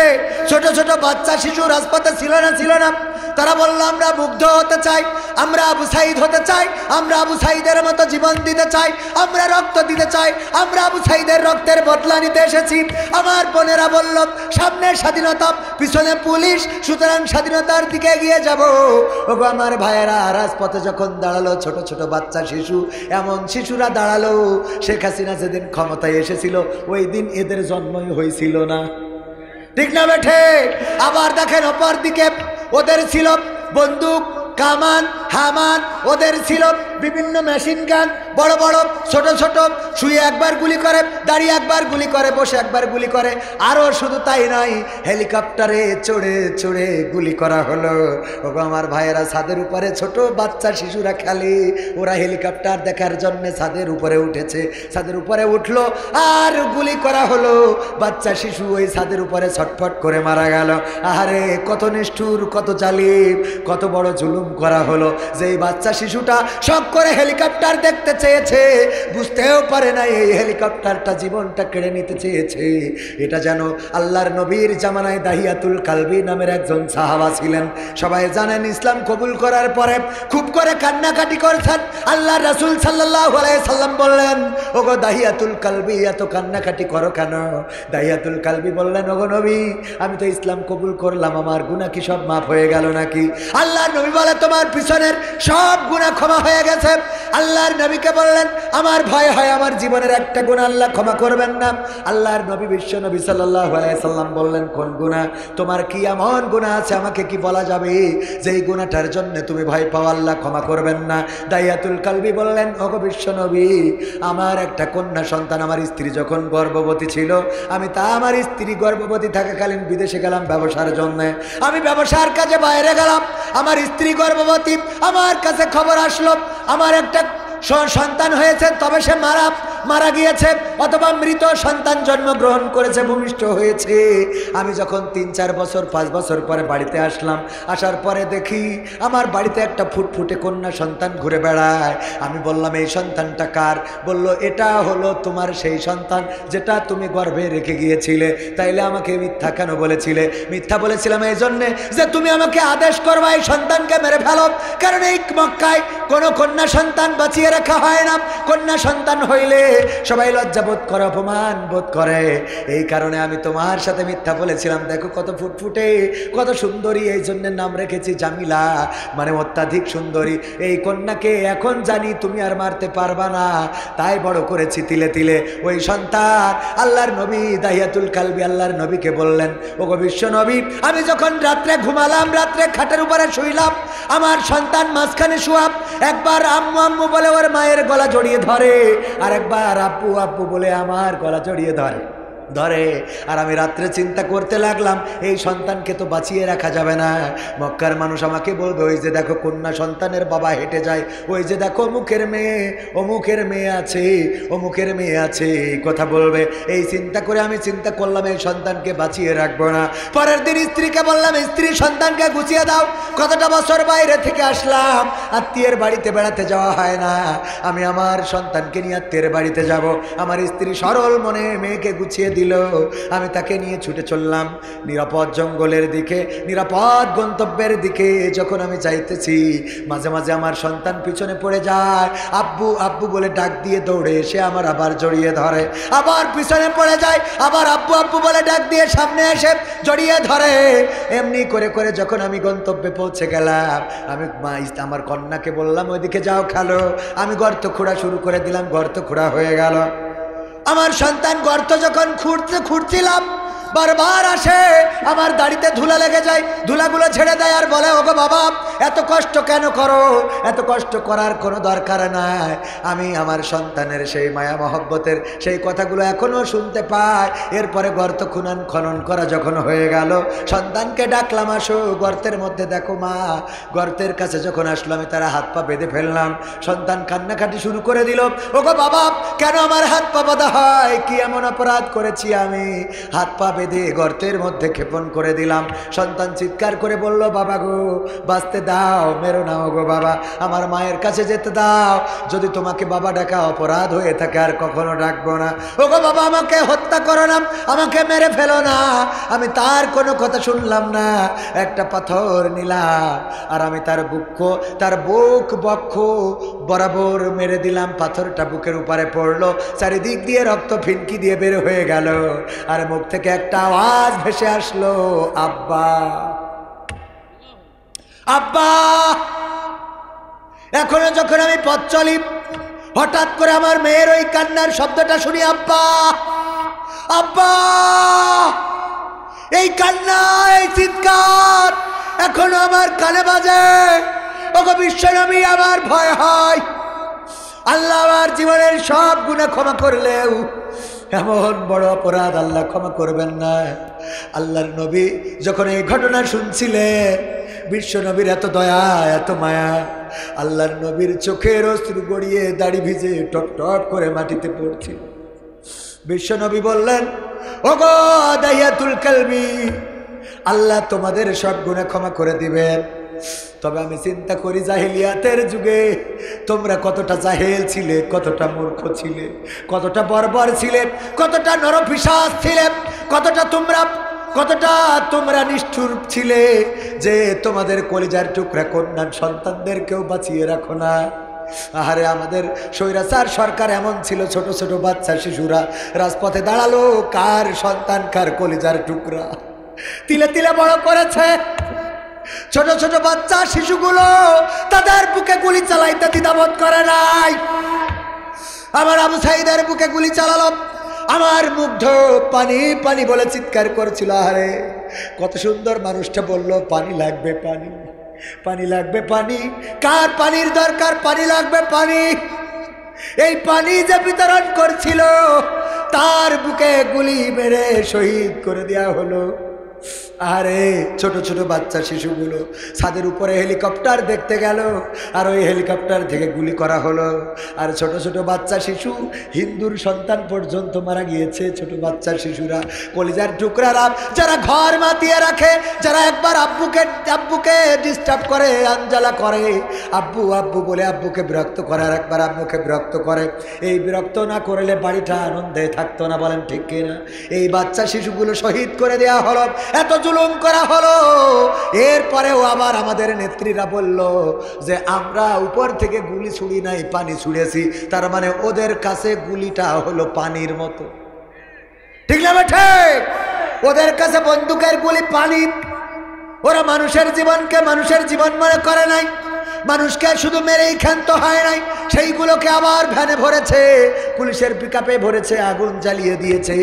S1: ছোট ছোট বাচ্চা শিশু রাজপথে ছিল না? তারা বলল আমরা মুগ্ধ হতে চাই, আমরা আবু সাইদ হতে চাই, আমরা আবু সাইদের মতো জীবন দিতে চাই, আমরা রক্ত দিতে চাই, আমরা আবু সাইদের রক্তের বদলা নিতে এসেছি। আমার বোনেরা বলল সামনে স্বাধীনতা, পিছনে পুলিশ, সুতরাং স্বাধীনতার দিকে এগিয়ে যাব। ওগো আমার ভাইয়েরা, রাজপথে যখন দাঁড়ালো ছোট ছোট বাচ্চা শিশু, এমন শিশুরা দাঁড়ালো, শেখ হাসিনা যেদিন ক্ষমতায় এসেছিল ওই দিন এদের জন্মই হয়েছিল না, ঠিক না বেঠে? আবার দেখেন অপর দিকে ওদের ছিল বন্দুক, কামান, হামান, ওদের ছিল বিভিন্ন মেশিন গান, বড় বড়, ছোট ছোট, শুয়ে একবার গুলি করে, দাঁড়িয়ে একবার গুলি করে, বসে একবার গুলি করে। আরও শুধু তাই নয়, হেলিকপ্টারে চড়ে চড়ে গুলি করা হলো। ওগো আমার ভাইয়েরা, ছাদের উপরে ছোট বাচ্চা শিশুরা খেলে, ওরা হেলিকপ্টার দেখার জন্য ছাদের উপরে উঠেছে, ছাদের উপরে উঠলো আর গুলি করা হলো। বাচ্চা শিশু ওই ছাদের উপরে ছটফট করে মারা গেল। আরে কত নিষ্ঠুর, কত জালিম, কত বড় জুলুম করা হলো। যেই বাচ্চা শিশুটা শখ করে হেলিকপ্টার দেখতে চেয়েছে, বুঝতেও পারে না এই হেলিকপ্টারটা জীবনটা কেড়ে নিতে চেয়েছে। এটা যেন আল্লাহর নবীর জামানায় দাহিয়াতুল কালবি নামের একজন সাহাবা ছিলেন। সবাই জানেন ইসলাম কবুল করার পরে খুব করে কান্নাকাটি করেছেন। আল্লাহর রাসূল সাল্লাল্লাহু আলাইহি সাল্লাম বললেন, ওগো দাহিয়াতুল কালবি, এত কান্নাকাটি করো কেন? দাহিয়াতুল কালবি বললেন, ওগো নবী, আমি তো ইসলাম কবুল করলাম, আমার গুনাহ কি সব মাফ হয়ে গেল নাকি? আল্লাহর নবী বলে, তোমার পিছনের সব গুনাহ ক্ষমা হয়ে গেছে। আল্লাহর নবীকে বললেন, আমার ভয় হয় আমার জীবনের একটা গুনাহ আল্লাহ ক্ষমা করবেন না। আল্লাহর নবী বিশ্ব নবী সাল্লাল্লাহু আলাইহি সাল্লাম বললেন, কোন গুনাহ? তোমার কি এমন গুনাহ আছে আমাকে কি বলা যাবে যেই গুনাহটার জন্য তুমি ভয় পাও আল্লাহ ক্ষমা করবেন না? দাহিয়াতুল কালবি বললেন, ওগো বিশ্ব নবী, আমার একটা কন্যা সন্তান, আমার স্ত্রী যখন গর্ভবতী ছিল, আমি আমার স্ত্রী গর্ভবতী থাকাকালীন বিদেশে গেলাম ব্যবসার জন্য। আমি ব্যবসার কাজে বাইরে গেলাম, আমার স্ত্রী গর্ভবতী, আমার কাছে খবর আসলো আমার একটা সন্তান হয়েছে, তবে সে মারা গিয়েছে অথবা মৃত সন্তান জন্মগ্রহণ করেছে, ভূমিষ্ঠ হয়েছে। আমি যখন 3-4 বছর 5 বছর পরে বাড়িতে আসলাম, আসার পরে দেখি আমার বাড়িতে একটা ফুটফুটে কন্যা সন্তান ঘুরে বেড়ায়। আমি বললাম, এই সন্তানটা কার? বলল, এটা হলো তোমার সেই সন্তান যেটা তুমি গর্ভে রেখে গিয়েছিলে। তাইলে আমাকে মিথ্যা কেন বলেছিলে? মিথ্যা বলেছিলাম এই জন্যে যে তুমি আমাকে আদেশ করবা এই সন্তানকে মেরে ফেলো, কারণ এই মক্কায় কোনো কন্যা সন্তান বাঁচিয়ে রাখা হয় না। কন্যা সন্তান হইলে সবাই লজ্জা বোধ করে, অপমান বোধ করে, এই কারণে আমি তোমার সাথে মিথ্যা বলেছিলাম। দেখো কত ফুটফুটে, কত সুন্দরী, এই জন্য নাম রেখেছি জামিলা, মানে অত্যাধিক সুন্দরী। এই কন্যাকে এখন জানি তুমি আর মারতে পারবা না, তাই বড় করেছি তিলে তিলে। ওই সন্তান আল্লাহর নবী দাহিয়াতুল কালবি আল্লাহর নবীকে বললেন, ওগো বিশ্ব নবী, আমি যখন রাত্রে ঘুমালাম, রাত্রে খাটের উপরে শুইলাম, আমার সন্তান মাঝখানে শুয়া, একবার আম্মু আম্মু বলে ওর মায়ের গলা জড়িয়ে ধরে, আর একবার আব্বু আব্বু বলে আমার গলা জড়িয়ে ধরে। আর আমি রাত্রে চিন্তা করতে লাগলাম, এই সন্তানকে তো বাঁচিয়ে রাখা যাবে না। মক্কার মানুষ আমাকে বলবে, ওই যে দেখো কন্যা সন্তানের বাবা হেঁটে যায়, ওই যে দেখো অমুকের মেয়ে, অমুকের মেয়ে আছে, অমুকের মেয়ে আছে, এই কথা বলবে। এই চিন্তা করে আমি চিন্তা করলাম এই সন্তানকে বাঁচিয়ে রাখবো না। পরের দিন স্ত্রীকে বললাম, স্ত্রী সন্তানকে গুছিয়ে দাও। কতটা বছর বাইরে থেকে আসলাম, আত্মীয়ের বাড়িতে বেড়াতে যাওয়া হয় না, আমি আমার সন্তানকে নিয়ে আত্মীয়ের বাড়িতে যাব। আমার স্ত্রী সরল মনে মেয়েকে গুছিয়ে দিল, আমি তাকে নিয়ে ছুটে চললাম নিরাপদ জঙ্গলের দিকে, নিরাপদ গন্তব্যের দিকে। যখন আমি যাইতেছি, মাঝে মাঝে আমার সন্তান পিছনে পড়ে যায়, আব্বু আব্বু বলে ডাক দিয়ে দৌড়ে এসে আমার আবার জড়িয়ে ধরে, আবার পিছনে পড়ে যায়, আবার আব্বু আব্বু বলে ডাক দিয়ে সামনে এসে জড়িয়ে ধরে। এমনি করে করে যখন আমি গন্তব্যে পৌঁছে গেলাম, আমি আমার কন্যাকে বললাম, ওইদিকে যাও খেলো। আমি গর্ত খোঁড়া শুরু করে দিলাম, গর্ত খোঁড়া হয়ে গেল। আমার সন্তান গর্ত যখন খুঁড়ছিলাম, বারবার আসে, আমার দাড়িতে ধুলা লেগে যায়, ধুলাগুলো ছেড়ে দেয় আর বলে, ওগো বাবা, এত কষ্ট কেন করো? এত কষ্ট করার কোনো দরকার নাই। আমি আমার সন্তানের সেই মায়া মহব্বতের সেই কথাগুলো এখনো শুনতে পাই। এরপরে গর্ত খনন করা যখন হয়ে গেল, সন্তানকে ডাকলাম, আসো গর্তের মধ্যে দেখো মা। গর্তের কাছে যখন আসলো, আমি তারা হাত পা বেঁধে ফেললাম। সন্তান কান্নাকাটি শুরু করে দিল, ওগো বাবা, কেন আমার হাত পা বাঁধা হয়? কি এমন অপরাধ করেছি আমি? হাত পা বেঁধে গর্তের মধ্যে ক্ষেপণ করে দিলাম। সন্তান চিৎকার করে বলল, বাবা গো, বাঁচতে দাও, মেরো না ওগো বাবা, আমার মায়ের কাছে যেতে দাও, যদি তোমাকে বাবা ডাকা অপরাধ হয়ে থাকে আর কখনো ডাকবো না। ওগো বাবা, আমাকে হত্যা করো না, আমাকে মেরে ফেলো না। আমি তার কোনো কথা শুনলাম না, একটা পাথর নিলাম আর আমি তার বুক বক্ষ বরাবর মেরে দিলাম। পাথরটা বুকের উপরে পড়লো, চারিদিক দিয়ে রক্ত ফিনকি দিয়ে বের হয়ে গেল, আর মুখ থেকে একটা আওয়াজ ভেসে আসলো, আব্বা আব্বা। এখনো যখন আমি পথ চলি, হঠাৎ করে আমার মেয়ের ওই কান্নার শব্দটা শুনি, আব্বা আব্বা। এই কান্না, এই চিৎকার এখনো আমার কানে বাজে। ওগো বিশ্বনবী, আমার ভয় হয়, আল্লাহ আমার জীবনের সব গুনাহ ক্ষমা করলেও এমন বড় অপরাধ আল্লাহ ক্ষমা করবেন না। আল্লাহর নবী যখন এই ঘটনা শুনছিলেন, বিশ্ব নবীর এত দয়া, এত মায়া, আল্লাহর নবীর চোখের অশ্রু গড়িয়ে দাড়ি ভিজে টপ টপ করে মাটিতে পড়ছিল। বিশ্ব নবী বললেন, ওগো দাহিয়াতুল কলবি, আল্লাহ তোমাদের সব গুনাহ ক্ষমা করে দিবেন। তবে আমি চিন্তা করি, জাহেলিয়াতের যুগে তোমরা কতটা জাহেল ছিলে, কতটা মূর্খ ছিলে, কতটা বর্বর ছিলে, কতটা নরপিশাচ ছিলে, কতটা তোমরা নিষ্ঠুর ছিলে যে তোমাদের কলিজার টুকরা কন্যা সন্তানদেরকেও বাঁচিয়ে রাখো না। আরে আমাদের স্বৈরাচার সরকার এমন ছিল, ছোট ছোট বাচ্চা শিশুরা রাজপথে দাঁড়ালো, কার সন্তান, কার কলিজার টুকরা তিলে তিলে বড় করেছে। ছোট ছোট বাচ্চা শিশুগুলো তাদের বুকে গুলি চালাইতে দ্বিধাবোধ করে নাই। আমার আবু সাইদের বুকে গুলি চালালো, আমার মুগ্ধ পানি পানি বলে চিৎকার করছিল। আরে কত সুন্দর মানুষটা বলল, পানি লাগবে, পানি পানি লাগবে, পানি। কার পানির দরকার? পানি লাগবে, পানি। এই পানি যে বিতরণ করছিল, তার বুকে গুলি মেরে শহীদ করে দেওয়া হলো। আরে ছোট ছোট বাচ্চা শিশুগুলো ছাদের উপরে হেলিকপ্টার দেখতে গেল, আর ওই হেলিকপ্টার থেকে গুলি করা হলো। আর ছোট ছোট বাচ্চা শিশু, হিন্দুর সন্তান পর্যন্ত মারা গিয়েছে। ছোট বাচ্চা শিশুরা, কলিজার টুকরারা, যারা ঘর মাতিয়ে রাখে, যারা একবার আব্বুকে ডিস্টার্ব করে, আঞ্জালা করে, আব্বু আব্বু বলে আব্বুকে বিরক্ত করে, আর একবার আব্বুকে বিরক্ত করে। এই বিরক্ত না করলে বাড়িটা আনন্দে থাকতো না, বলেন ঠিক কিনা? এই বাচ্চা শিশুগুলো শহীদ করে দেওয়া হলো, এত জুলুম করা হলো। এরপরেও আবার আমাদের নেত্রীরা বলল যে আমরা উপর থেকে গুলি ছুড়ি নাই, পানি ছুড়েছি। তার মানে ওদের কাছে গুলিটা হলো পানির মতো, ঠিক না বেঠে? ওদের কাছে বন্দুকের গুলি পানি। ওরা মানুষের জীবনকে মানুষের জীবন মনে করে নাই, মানুষকে শুধু মেরেই ক্ষান্ত হয় নাই, সেইগুলোকে আবার ভ্যানে ভরেছে, পুলিশের পিকআপে ভরেছে, আগুন জ্বালিয়ে দিয়েছে,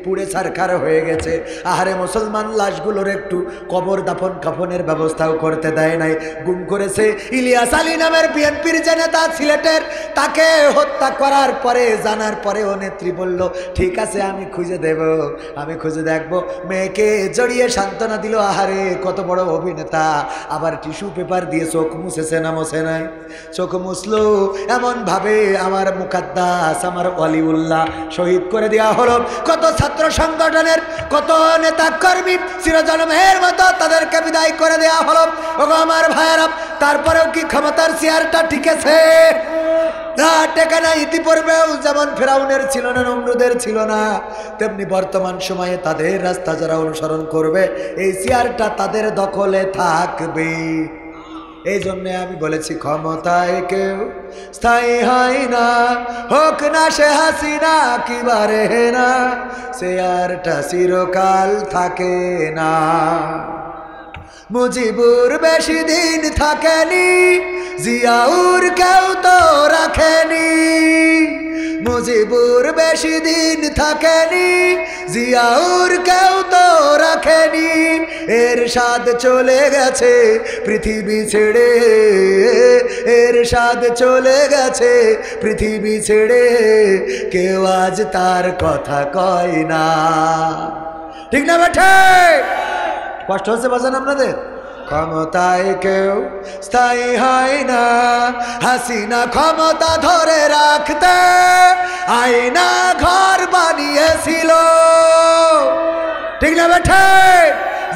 S1: পুড়ে ছারখার হয়ে গেছে। আহারে মুসলমান লাশগুলোর একটু কবর দাফন কাফনের ব্যবস্থাও করতে দেয় নাই। গুম করেছে ইলিয়াস আলী নামের বিএনপির যে নেতা সিলেটের, তাকে হত্যা করার পরে, জানার পরেও নেত্রী বলল, ঠিক আছে আমি খুঁজে দেব, আমি খুঁজে দেখব। মেয়েকে জড়িয়ে সান্ত্বনা দিল। আহারে কত বড় অভিনেতা, আবার টিস্যু পেপার দিয়ে চোখ মুছেছে না মোছে নাই? চোখ মুছলো এমন ভাবে আমার মুকাদ্দাস, আমার ওয়ালিউল্লাহ শহীদ করে দেওয়া হলো। কত ছাত্র সংগঠনের কত নেতা কর্মী চিরজন্মের মতো তাদেরকে বিদায় করে দেওয়া হলো। ওগো আমার ভাইয়েরা, তারপরেও কি ক্ষমতার চেয়ারটা টিকেছে? না, টেকে না। ইতিপূর্বেও যেমন ফেরাউনের ছিল না, নমরুদের ছিল না, তেমনি বর্তমান সময়ে তাদের রাস্তা যারা অনুসরণ করবে, এই চেয়ারটা তাদের দখলে থাকবে। এই জন্য আমি বলেছি, ক্ষমতায় কেউ স্থায়ী হয় না, হোক না সে হাসিনা কিবারে না, চেয়ারটা চিরকাল থাকে না। মুজিবুর বেশি দিন থাকেনি, জিয়াউর কেউ তো রাখেনি। মুজিবুর বেশি দিন থাকেনি, জিয়াউর কেউ তো রাখেনি। এরশাদ চলে গেছে পৃথিবী ছেড়ে, এরশাদ চলে গেছে পৃথিবী ছেড়ে, কেউ আজ তার কথা কয় না, ঠিক না বেঠে? কষ্ট হচ্ছে বাজান আপনাদের? ক্ষমতায় কেউ স্থায়ী হয় না, হাসিনা ক্ষমতা ধরে রাখতে আয়না ঘর বানিয়েছিল, ঠিক না বেঠে?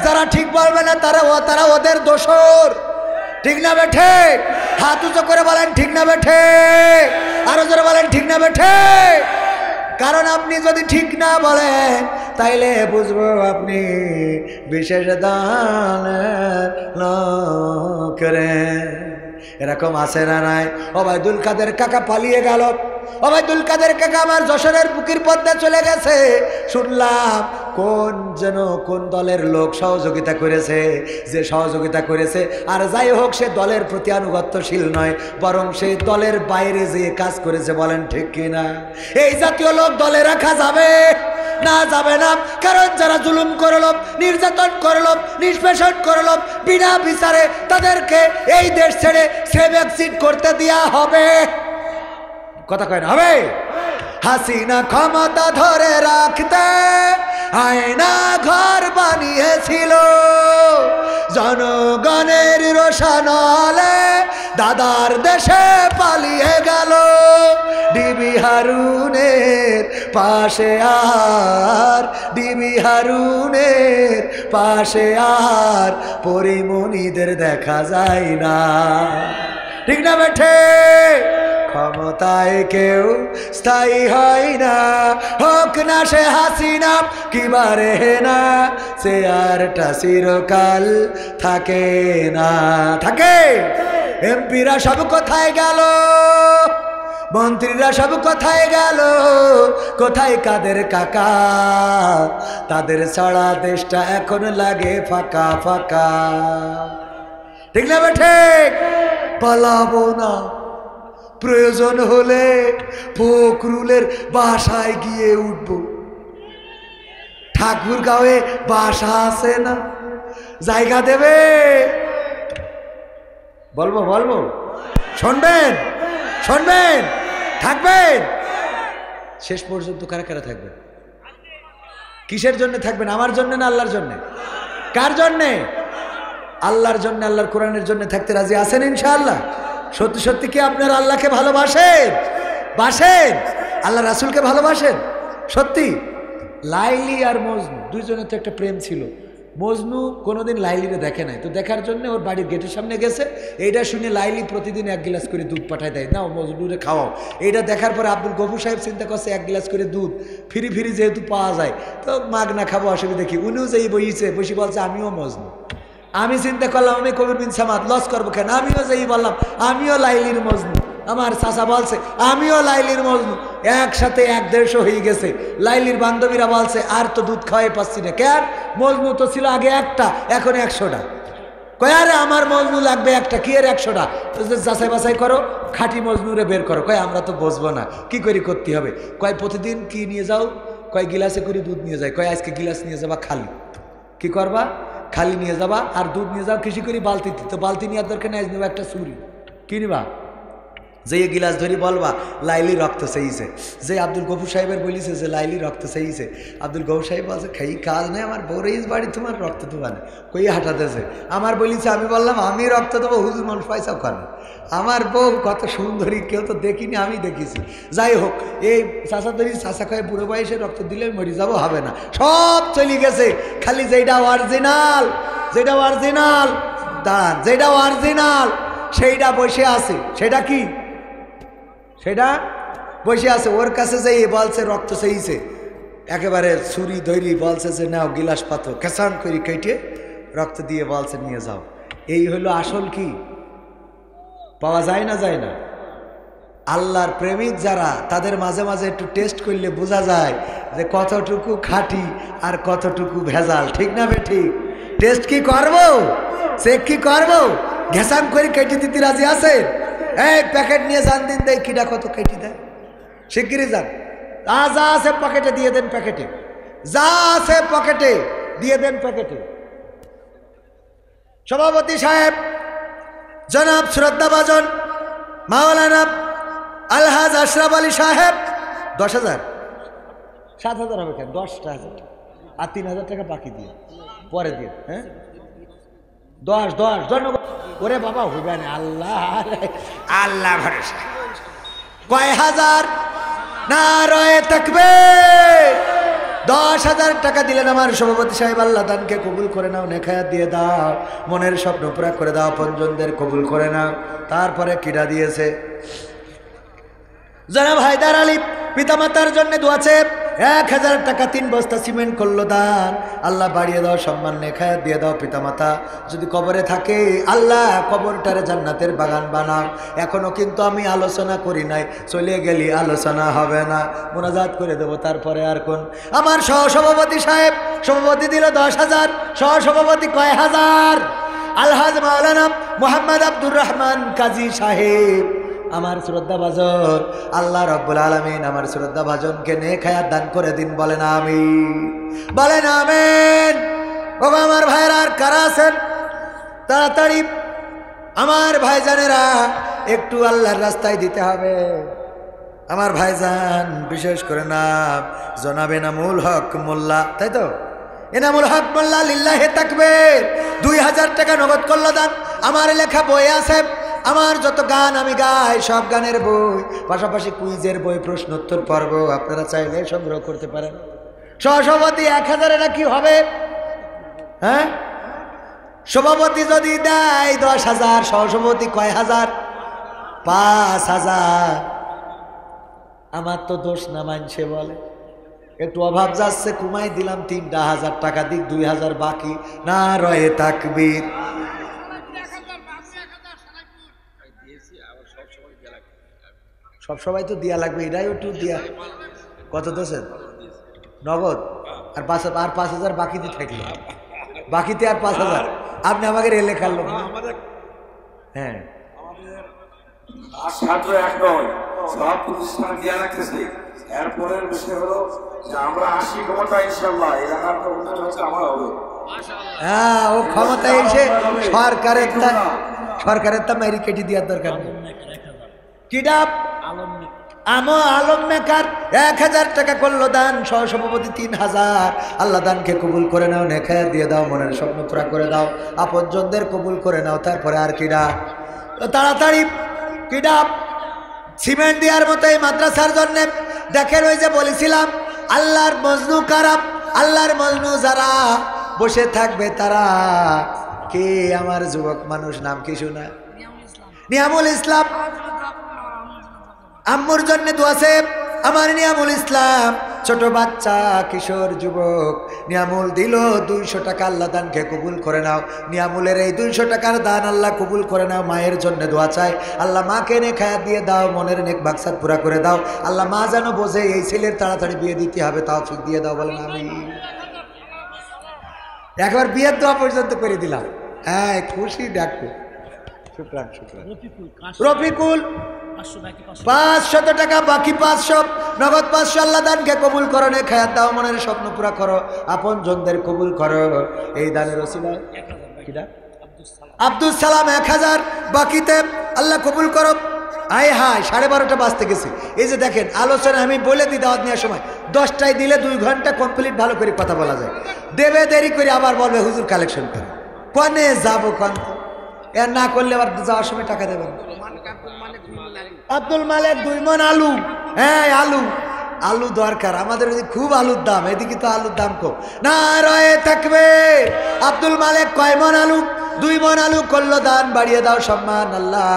S1: যারা ঠিক বলবে না তারা ওদের দোসর, ঠিক না বেঠে? হাত উঁচু করে বলেন ঠিক না বেঠে? আরো জোরে বলেন ঠিক না বেঠে? কারণ আপনি যদি ঠিক না বলেন তাইলে বুঝবো আপনি বিশেষ দানের লোক করেন। এরকম আছে না নাই? ওবায়দুল কাদের কাকা পালিয়ে গেল। ওবায়দুল কাদের কাকা আমার যশোরের বুকির পদ্মা চলে গেছে। শুনলাম কোন দলের লোক সহযোগিতা করেছে, যে সহযোগিতা করেছে আর যাই হোক সে দলের প্রতি আনুগত্যশীল নয়, বরং সে দলের বাইরে যে কাজ করেছে। বলেন ঠিক কিনা? এই জাতীয় লোক দলে রাখা যাবে না? যাবে না। কারণ যারা জুলুম করলো, নির্যাতন করলো, নিষ্পেষণ করলো, বিনা বিচারে তাদেরকে এই দেশ ছেড়ে সেভ এক্সিট করতে দেয়া হবে। কথা কয় না? হবে। হাসিনা ক্ষমতা ধরে রাখতে আয়না ঘর বানিয়েছিল, জনগণের রোশানলে দাদার দেশে পালিয়ে গেল। ডিবি হারুনের পাশে আর, ডিবি হারুনের পাশে আর পরিমণিদের দেখা যায় না। ঠিক না বেঠে? ক্ষমতায় কেউ স্থায়ী হয় না, হোক না সে হাসিনা কিবারে না, সে আরটা চিরকাল থাকে না। থাকে? এমপিরা সব কোথায় গেল? মন্ত্রীরা সব কোথায় গেল? কোথায় কাদের কাকা? তাদের ছাড়া দেশটা এখন লাগে ফাঁকা ফাঁকা। ঠিক না বেঠে? পালাবো না, প্রয়োজন হলে ফখরুলের বাসায় গিয়ে উঠব। ঠাকুরগাঁওয়ে বাসা আছে না? জায়গা দেবে? বলবো বলবো? শুনবেন শুনবেন? থাকবেন শেষ পর্যন্ত? কারা কারা থাকবেন? কিসের জন্য থাকবেন? আমার জন্য না আল্লাহর জন্য? কার জন্যে? আল্লাহর জন্য, আল্লাহর কোরআনের জন্য থাকতে রাজি আছেন ইনশাআল্লাহ? সত্যি সত্যি কি আপনারা আল্লাহকে ভালোবাসেন? বাসেন? আল্লাহ রাসূলকে ভালোবাসেন? সত্যি? লাইলি আর মজনু দুইজনের তো একটা প্রেম ছিল। মজনু কোনোদিন লাইলিরে দেখে নাই, তো দেখার জন্য ওর বাড়ির গেটের সামনে গেছে। এইটা শুনে লাইলি প্রতিদিন 1 গ্লাস করে দুধ পাঠায় দেয়, নাও মজনুরে খাওয়াও। এইটা দেখার পরে আব্দুল গফুর সাহেব চিন্তা করছে 1 গ্লাস করে দুধ ফিরি ফিরি যেহেতু পাওয়া যায় তো মাগনা খাবো, অসুবিধা কি? উনিও যেই বসে বলছে আমিও মজনু। আমি চিন্তা করলাম আমি কবির বিন সামাদ লস করবো কেন, আমিও যেই বললাম আমিও লাইলির মজনু। আমার চাচা বলছে আমিও লাইলির মজনু। একসাথে 1-150 হয়ে গেছে। লাইলির বান্ধবীরা বলছে আর তো দুধ খাওয়াই পাচ্ছি না। কেন? মজনু তো ছিল আগে একটা, এখন 100টা। কয় আরে আমার মজনু লাগবে একটা, কি এর 100টা? যাচাই বাছাই করো, খাঁটি মজনুরে বের করো। কয় আমরা তো বুঝবো না, কি করে করতে হবে? কয় প্রতিদিন কি নিয়ে যাও? কয় গিলাসে করে দুধ নিয়ে যায়। কয় আজকে গিলাস নিয়ে যাবা খালি। কি করবা? খালি নিয়ে যাবা। আর দুধ নিয়ে যাও কৃষি করি বালতিতে, তো বালতি নেওয়ার দরকার নেই, নেবা একটা ছুরি। কি নিবা? যে গিলাস ধরি বলবা লাইলি রক্ত চাইছে। যে আব্দুল গফুর সাহেবের বলিছে যে লাইলি রক্ত চাইছে, আব্দুল গফুর সাহেব বলছে খাই কাজ নেই আমার বউরেই বাড়ি, তোমার রক্ত দেবা না। কই হাঁটাতেছে আমার বলিছে। আমি বললাম আমি রক্ত দেবো, হুজুর মানুষ পয়সাও করে। আমার বউ কত সুন্দরী, কেউ তো দেখিনি, আমি দেখেছি। যাই হোক, এই চাষা ধরি চাষা খায় বুড়ো বয়সে রক্ত দিলে মরি যাবো, হবে না। সব চলে গেছে, খালি যেটা অরিজিনাল, যেটা অরিজিনাল দান, যেটা অরিজিনাল সেইটা বসে আছে। সেটা কি? সেটা বসে আছে। ওর কাছে যাই বলছে রক্ত চাইছে, একেবারে ছুরি ধরি বলছে যে নাও গিলাস পাথর কেসান করে কেটে রক্ত দিয়ে বলছে নিয়ে যাও। এই হলো আসল। কি পাওয়া যায় না? যায় না। আল্লাহর প্রেমিক যারা, তাদের মাঝে মাঝে একটু টেস্ট করলে বোঝা যায় যে কতটুকু খাঁটি আর কতটুকু ভেজাল। ঠিক না বে ঠিক? টেস্ট কি করবো? চেক কি করবো? ঘেসান করে কেটে দিতে রাজি আছে? এই প্যাকেট নিয়ে যান, দিন দেয় কিটা কত কেটে দেয়, শিগগিরই যান। যা আছে পকেটে দিয়ে দেন, প্যাকেটে যা আছে পকেটে দিয়ে দেন, প্যাকেটে। সভাপতি সাহেব জনাব শ্রদ্ধাভাজন মাওলানা আলহাজ আশরাফ আলী সাহেব 10,000, 7,000 হবে কেন? 10,000 আর 3,000 টাকা বাকি দিয়ে পরে দিয়ে। হ্যাঁ 10 ধন্যবাদ। ওরে বাবা হইবে না, আল্লাহ আল্লাহ ভরসা। কয় হাজার? নারায়ে তাকবীর, 10,000 টাকা দিলেন আমার সভাপতি সাহেব, আল্লাহ দানকে কবুল করে নাও, নেখায়াত দিয়ে দাও, মনের স্বপ্ন পুরা করে দাও, আপনজনদের কবুল করে নাও। তারপরে কিরা দিয়েছে জনাব হায়দার আলী, পিতামাতার জন্য দোয়াছে, 1000 টাকা 3 বস্তা সিমেন্ট করলো দান। আল্লাহ বাড়িয়ে দাও, সম্মান নেখায়াত দিয়ে দাও। পিতামাতা যদি কবরে থাকে, আল্লাহ কবরটারে জান্নাতের বাগান বানাও। এখনো কিন্তু আমি আলোচনা করি নাই, চলে গেলি আলোচনা হবে না, মোনাজাত করে দেবো। তারপরে আর কোন আমার সহসভাপতি সাহেব, সভাপতি দিল 10,000, সহসভাপতি কয় হাজার, আলহাজ মাওলানা মোহাম্মদ আব্দুর রহমান কাজী সাহেব, আমার শ্রদ্ধা ভাজন। আল্লাহ রব্বুল আলামিন আমার শ্রদ্ধা ভাজনকে নেখায়াত দান করে দিন, বলেন আমিন, বলেন আমিন। ও আমার ভাইরা আর কারা আছেন, তাড়াতাড়ি আমার ভাইজানেরা একটু আল্লাহর রাস্তায় দিতে হবে। আমার ভাইজান বিশেষ করে নাম জনাব এনামুল হক মোল্লা, তাই তো, এনামুল হক মোল্লা, লিল্লাহে তাকবীর। 2000 টাকা নগদ করলো দান। আমার লেখা বই আছে, আমার যত গান আমি গাই, সব গানের বই, পাশাপাশি কুইজের বই, প্রশ্নোত্তর পর্ব, আপনারা চাইলে সংগ্রহ করতে পারেন। সহসভাপতি 1000 এরা কি হবে? হ্যাঁ, সভাপতি যদি দেয় 10,000, সহসভাপতি কয় হাজার? 5,000। আমার তো দোষ না, মানছে বলে একটু অভাব যাচ্ছে, কমাই দিলাম 3,000 টাকা, দিক 2,000 বাকি। না রয়ে তাকবীর। সব সবাই তো দিয়া লাগবে, এটাই একটু দিয়া। কত দোষের নগদ আর 5,000 বাকিতে থাকলো, বাকিতে আর 5,000। আপনি আমাকে রেলে খাললো। হ্যাঁ,
S2: ছাত্র এক নয়, সব প্রতিষ্ঠান দিয়া রাখতেছে। এরপরের বিষয় হলো যে আমরা আসি ক্ষমতা, ইনশাল্লাহ এলাকার উন্নয়ন হচ্ছে আমার হবে।
S1: হ্যাঁ, ও ক্ষমতা এসে সরকারের তা মেরি কেটে দেওয়ার দরকার নেই। কিডা আলম মেকার 1000 টাকা করলো দান, সহসভাপতি 3,000। আল্লাহ দানকে কবুল করে নাও, নেখায়াত দিয়ে দাও, মনের স্বপ্ন পুরা করে দাও, আপনজনদের কবুল করে নাও। তারপরে আর কিডা, তাড়াতাড়ি কিডা সিমেন্ট দেওয়ার মতো এই মাদ্রাসার জন্য। দেখেন, ওই যে বলেছিলাম, আল্লাহর মজনু কারা, আল্লাহর মজনু যারা বসে থাকবে তারা কে? আমার যুবক মানুষ, নাম কি শোনা? নিয়ামুল ইসলাম। আম্মুর জন্য দোয়াছে আমার নিয়ামুল ইসলাম, ছোট বাচ্চা, কিশোর, যুবক। নিয়ামুল দিল 200 টাকা, আল্লাহ দানকে কবুল করে নাও। নিয়ামুলের এই 200 টাকার দান আল্লাহ কবুল করে নাও। মায়ের জন্য দোয়া চাই, আল্লাহ মাকে নেখায়াত দিয়ে দাও, মনের নেক বাক্সাত পুরা করে দাও। আল্লাহ মা যেন বোঝে এই ছেলের তাড়াতাড়ি বিয়ে দিতে হবে, তৌফিক দিয়ে দাও, বলেন আমিন। একবার বিয়ের দোয়া পর্যন্ত করে দিলাম। হ্যাঁ, খুশি ডাকবো। শুকরান, শুকরান। রফিকুল 500 টাকা, বাকি 500, নগদ 500। আল্লাহ দানকে কবুল করো, নেখায়াত দাও, মনের স্বপ্ন পুরা করো, আপন জনদের কবুল করো। এই দানের ওসিলায় আব্দুল সালাম 1000 বাকিতে, আল্লাহ কবুল করো। আয় হায়, 12:30 বাজতে গেছি। এই যে দেখেন, আলোচনা আমি বলে দিই দাওয়াত নেওয়ার সময় 10টায় দিলে 2 ঘন্টা কমপ্লিট ভালো করে কথা বলা যায়। দেবে দেরি করে আবার বলবে হুজুর কালেকশন করে, কনে যাবো কন, এর না করলে আবার যাওয়ার সময় টাকা দেবেন। আব্দুল মালিক 2 মণ আলু। হ্যাঁ, আলু দরকার আমাদের, খুব আলুর দাম, এদিকে তো আলুর দাম কম। না রয়ে থাকবে। আব্দুল মালিক কয় মণ আলু? 2 মণ আলু করলো দান, বাড়িয়ে দাও সম্মান। আল্লাহ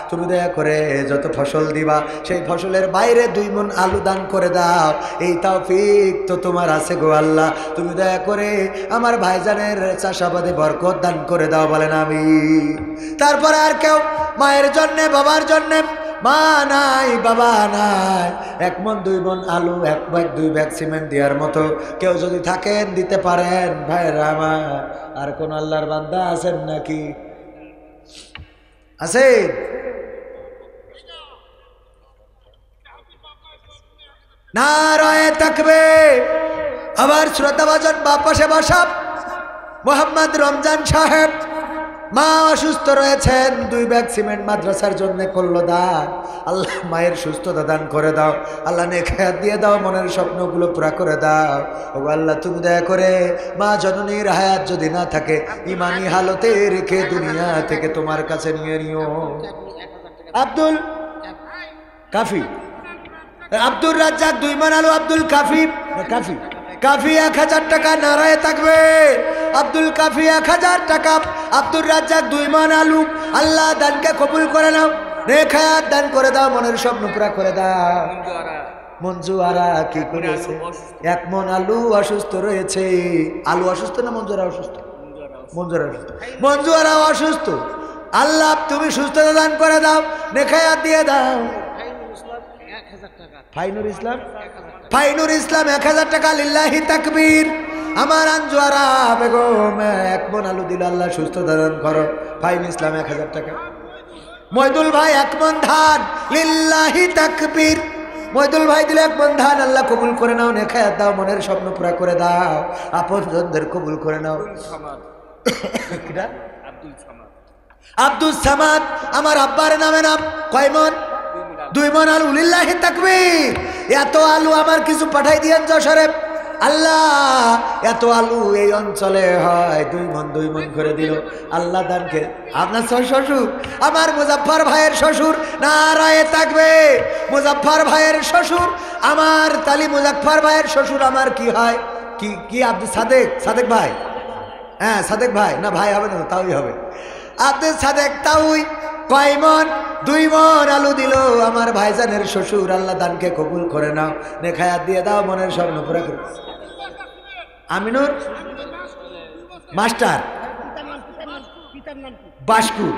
S1: তুমি দয়া করে যত ফসল দিবা সেই ফসলের বাইরে 2 মণ আলু দান করে দাও, এই তৌফিক তো তোমার আছে গো আল্লাহ। তুমি দয়া করে আমার ভাইজানের চাষাবাদে বরকত দান করে দাও, বলেন আমিন। তারপরে আর কেউ মায়ের জন্যে, বাবার জন্যে, মা নাই, বাবা নাই, 1 মণ 2 মণ আলু, 1 ব্যাগ 2 ব্যাগ সিমেন্ট দেওয়ার মতো কেউ যদি থাকেন দিতে পারেন ভাইরা আমার। আর কোন আল্লাহর বান্দা আছেন নাকি? আছে? নারায়ে তাকবীর। আবার শ্রদ্ধাভাজন বাপ পাশে বসা মোহাম্মদ রমজান সাহেব, মা অসুস্থ রয়েছেন, 2 ব্যাগ সিমেন্ট মাদ্রাসার জন্য করলো দান। আল্লাহ মায়ের সুস্থতা দান করে দাও, আল্লাহ নেখায়াত দিয়ে দাও, মনের স্বপ্নগুলো পুরা করে দাও। ও আল্লাহ তুমি দয়া করে মা জননীর হায়াত যদি না থাকে, ইমানি হালতে রেখে দুনিয়া থেকে তোমার কাছে নিয়ে নিও। আব্দুল কাফি, আব্দুর রাজ্জাক 2 মণ আলু, আব্দুল কাফি, কাফি কাফি 1000 টাকা, নারায়ে তাকবীর। আব্দুল কাফি 1000 টাকা, আব্দুর রাজ্জাক 2 মণ আলু। আল্লাহ দানকে কবুল করে নাও, নেক হায়াত দান করে দাও, মনের স্বপ্ন পুরা করে দাও। মঞ্জু আরা কি করেছে? 1 মণ আলু অসুস্থ রয়েছে। আলু অসুস্থ না মঞ্জু আরা অসুস্থ? মঞ্জু আরা অসুস্থ। মঞ্জু আরা অসুস্থ। আল্লাহ তুমি সুস্থতা দান করে দাও, নেক হায়াত দিয়ে দাও। ফাইনুর ইসলাম 1000 টাকা, লিল্লাহি তাকবীর। আমার আঞ্জুয়ারা বেগম 1 মণ আলু দিল, আল্লাহ সুস্থতা দান করো। ফাইন ইসলাম 1000 টাকা। মইদুল ভাই 1 মণ ধান, লিল্লাহি তাকবীর। মইদুল ভাই দিলে 1 মণ ধান, আল্লাহ কবুল করে নাও, নেক হায়াত দাও, মনের স্বপ্ন পুরা করে দাও, আপনজনদের কবুল করে নাও। আব্দুল সামাদ আমার আব্বার নামে নাম। কয় মণ? 2 মণ আলু, লিল্লাহি তাকবীর। এত আলু আমার কিছু পাঠাই দিয়েন যশোরে। আল্লাহ এত আলু এই অঞ্চলে হয় 2 মণ করে দিল। আল্লাহ দানকে আপনার শ্বশুর, আমার মুজাফফর ভাইয়ের শ্বশুর, নারায়ে তাকবীর। মুজাফফর ভাইয়ের শ্বশুর আমার, তালি মুজাফফর ভাইয়ের শ্বশুর আমার কি হয়? কি আব্দুল সাদেক ভাই? হ্যাঁ সাদেক ভাই, না ভাই হবে না, তাওই হবে। আব্দুল সাদেক তাওই। কয় মণ? 2 মণ আলু দিল আমার ভাইজানের শ্বশুর। আল্লাহ দানকে কবুল করে নাও, নেক হায়াত দিয়ে দাও, মনের স্বপ্ন পুরা করে। আমিনুর মাস্টার বাসকুর,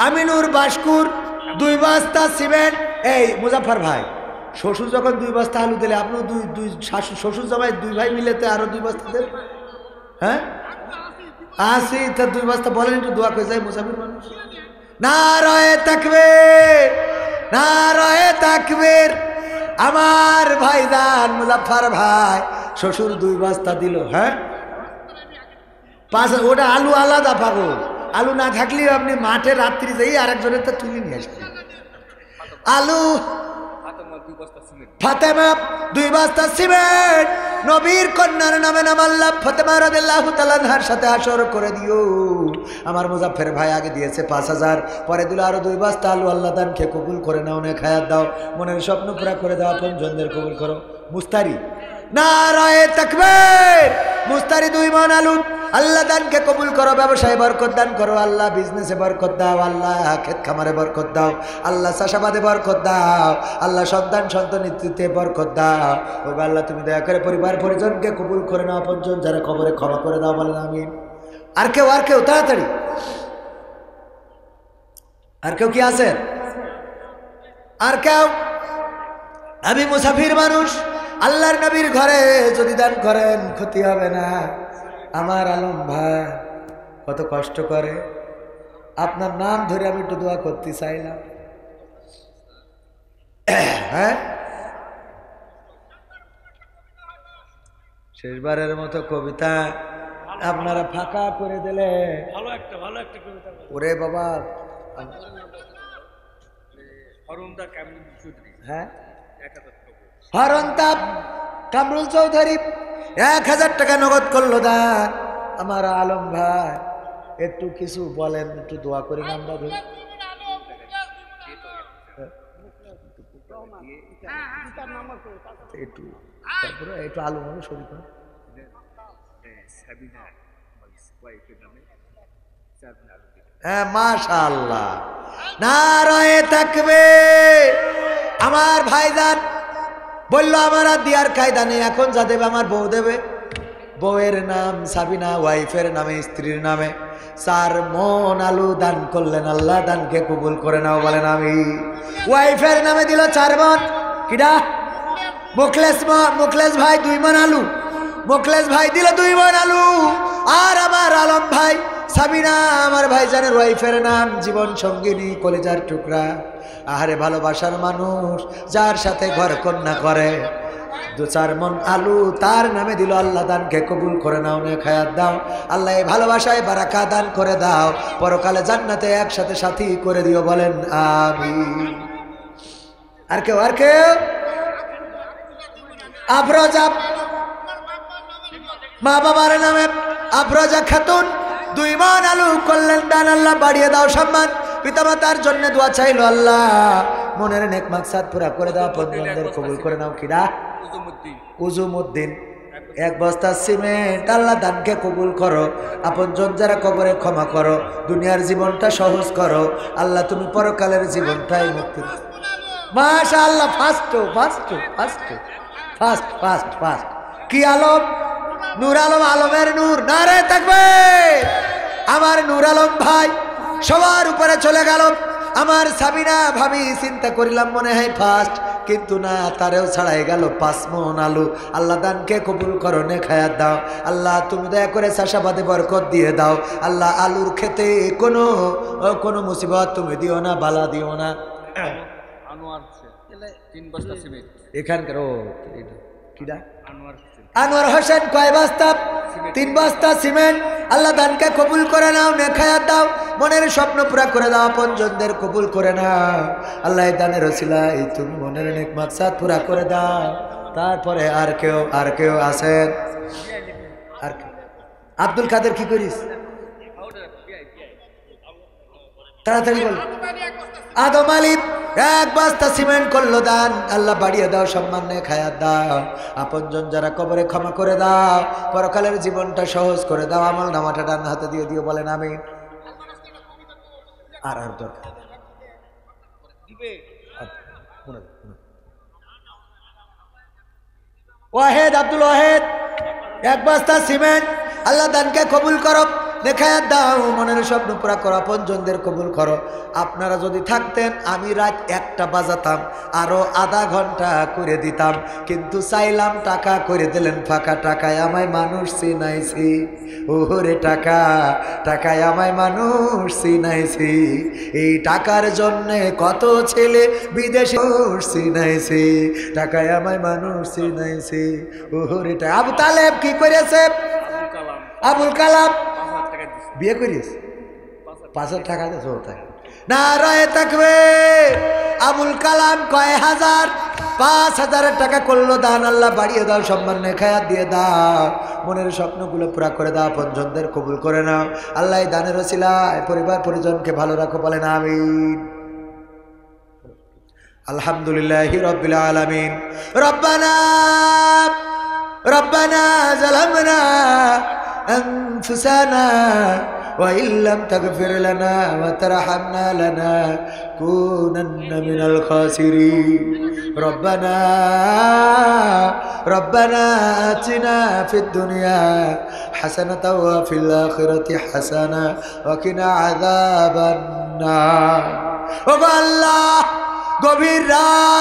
S1: আমিনুর বাসকুর 2 বস্তা সিমেন্ট। এই মুজাফফর ভাই শ্বশুর যখন 2 বস্তা আলু দিলে, আপনি দুই শ্বশুর জামাই 2 ভাই মিলেতে আরো 2 বস্তা দেন। হ্যাঁ আসি তা 2 বস্তা বলেন, একটু দোয়া করে যাই মুসাফির মানুষ। নারায়ে তাকবীর, নারায়ে তাকবীর। আমার ভাইজান মুজাফফর ভাই শ্বশুর 2 বস্তা দিল। হ্যাঁ 5, ওটা আলু আলাদা পাগল। আলু না থাকলেও আপনি মাঠে রাত্রি যাই আরেকজনের তো তুলে নিয়ে আসবেন। আলু ফাতেমা 2 বস্তা সিমেন্ট। নবীর কন্যার নামে নাম। আল্লাহ ফাতেমা রাদিয়াল্লাহু তাআলা আনহার সাথে হাসর করে দিও। আমার মুজাফফর ভাই আগে দিয়েছে 5000, পরে দিল আরো 2 বস্তা আলু। আল্লাহ দানকে কবুল করে নাও, নেক হায়াত দাও, মনের স্বপ্ন পুরা করে দাও, আপনজনদের কবুল করো। মুস্তারি নারায়ে তাকবীর। মুস্তারি 2 মণ আলু। আল্লাহ দানকে কবুল করো, ব্যবসায় বরকত দান করো, আল্লাহ বিজনেসে বরকত দাও, আল্লাহ ক্ষেত খামারে বরকত দাও, আল্লাহ চাষাবাদে বরকত দাও, আল্লাহ সন্তানিতে বরকত দাও। ও আল্লাহ তুমি দয়া করে পরিবার পরিজনকে কবুল করে নাও, আপনজন যারা কবরে ক্ষমা করে দাও, বলেন আমিন। আর কেউ তাড়াতাড়ি, আর কেউ কি আছেন? আর কেউ? আমি মুসাফির মানুষ, আল্লাহর নবীর ঘরে যদি দান করেন ক্ষতি হবে না। আমার আলম ভাই কত কষ্ট করে, আপনার নাম ধরে আমি একটু দোয়া করতে চাইলাম। হ্যাঁ শেষবারের মতো কবিতা আপনারা ফাঁকা করে দিলে। ভালো একটা কবিতা। ওরে বাবা, হ্যাঁ হরন্তাপ কামরুল চৌধুরী 1000 টাকা নগদ করলো দান। আমার আলম ভাই একটু কিছু বলেন, একটু দোয়া করি নামটা ধরে। একটু তারপরে একটু আলু মানুষ শরীর করেন। হ্যাঁ মাশাআল্লাহ, নারায়ে তাকবীর। আমার ভাইজান বললো আমার আর দিয়ার কায়দা নেই, এখন যা দেবে আমার বউ দেবে। বউয়ের নাম সাবিনা, ওয়াইফের নামে, স্ত্রীর নামে 4 মণ আলু দান করলেন। আল্লাহ দানকে কবুল করে নাও, বলেন আমি। ওয়াইফের নামে দিল 4 মণ। কিডা? মুখলেস ভাই 2 মণ আলু। মুখলেস ভাই দিল 2 মণ আলু। আর আমার আলম ভাই সাবিনা, আমার ভাইজানের ওয়াইফের নাম, জীবন সঙ্গিনী, কলিজার টুকরা, আহারে ভালোবাসার মানুষ, যার সাথে ঘর কন্যা করে, 2-4 মণ আলু তার নামে দিল। আল্লাহ দানকে কবুল করে নাও, নেক হায়াত দাও, আল্লাহ এই ভালোবাসায় বারাকা দান করে দাও, পরকালে জান্নাতে একসাথে সাথী করে দিও, বলেন আমিন। আর কেউ? আফরোজা মা বাবার নামে আফরোজা খাতুন 2 মণ আলু করলেন দান। আল্লাহ বাড়িয়ে দাও সম্মান, পিতামাতার জন্য দোয়া চাইলো, আল্লাহ মনের নেক মাকসাদ পুরা করে দাও, পদ্মদের কবুল করে নাও। কিরা? উজুমউদ্দিন এক বস্তা সিমেন্ট আল্লাহ দানকে কবুল করো, আপনজন যারা কবরে ক্ষমা করো, দুনিয়ার জীবনটা সহজ করো আল্লাহ, তুমি পরকালের জীবনটাই মুক্তি দাও। মাশাআল্লাহ, fast fast fast fast fast fast. কি আলম? নূর আলম, আলমের নূর, নারে তাকবীর। আমার নূর আলম ভাই সবার উপরে চলে গেল। আমার সাবিনা ভাবি চিন্তা করিলাম মনে হয় ফার্স্ট, কিন্তু না, তারেও ছাড়াই গেল 5 মণ আলু। আল্লাহ দানকে কবুল করো, নেখায়াত দাও আল্লাহ, তুমি দয়া করে চাষাবাদে বরকত দিয়ে দাও আল্লাহ। আলুর খেতে কোনো মুসিবত তুমি দিও না, বালা দিও না। এখানকার কিরা আনোয়ার হোসেন কয় বস্তা? 3 বস্তা সিমেন্ট। আল্লাহ দানকে কবুল করে নাও, নেখায়াত দাও, মনের স্বপ্ন পুরা করে দাও, আপনজনদের কবুল করে নাও আল্লাহ। এই দানের ওসিলায় তুমি মনের নেক মাকসাদ পুরা করে দাও। তারপরে আর কেউ আছেন? আর আব্দুল কাদের কি করিস? তাড়াতাড়ি বল। আদম আলী 1 বস্তা সিমেন্ট করলো দান, আল্লাহ বাড়িয়ে দাও, সম্মান নেখায়াত দাও, আপনজন যারা কবরে ক্ষমা করে দাও, পরকালের জীবনটা সহজ করে দাও, আমল নামাটা ডান হাতে দিয়ে দিও, বলেন আমিন। আর দরকার ওয়াহেদ, আব্দুল ওয়াহেদ 1 বস্তা সিমেন্ট। আল্লাহ দানকে কবুল করো, নেখায়াত দাও, মনের স্বপ্ন পুরা করো, আপনজনদের কবুল করো। আপনারা যদি থাকতেন আমি রাত 1টা বাজাতাম, আরো আধা ঘন্টা করে দিতাম, কিন্তু চাইলাম টাকা করে দিলেন ফাঁকা। টাকায় আমায় মানুষ চিনাইছি, ওরে টাকা, টাকায় আমায় মানুষ চিনাইছি, এই টাকার জন্যে কত ছেলে বিদেশে চিনাইছি, টাকায় আমায় মানুষ চিনাইছি, ওরে টাকা। আবু তালেব কি করেছে? আবুল কালাম বিয়ে করিস 5,000 টাকা দেয় না, রায় থাকবে। আবুল কালাম কয় হাজার? 5,000 টাকা করলো দান, আল্লাহ বাড়িয়ে দাও, সম্মান নেখায়াত দিয়ে দাও, মনের স্বপ্নগুলো পুরা করে দাও, আপনজনদের কবুল করে নাও আল্লাহ। এই দানের ওসিলায় পরিবার পরিজনকে ভালো রাখো, বলেন আমিন। আলহামদুলিল্লাহি রাব্বিল আলামিন। রব্বানা যালামনা أنفسنا وإن لم تغفر لنا وترحمنا لنكونن من الخاسرين. ربنا آتنا في الدنيا حسنة وفي الآخرة حسنة وقنا عذاب النار. الله গভীর রাত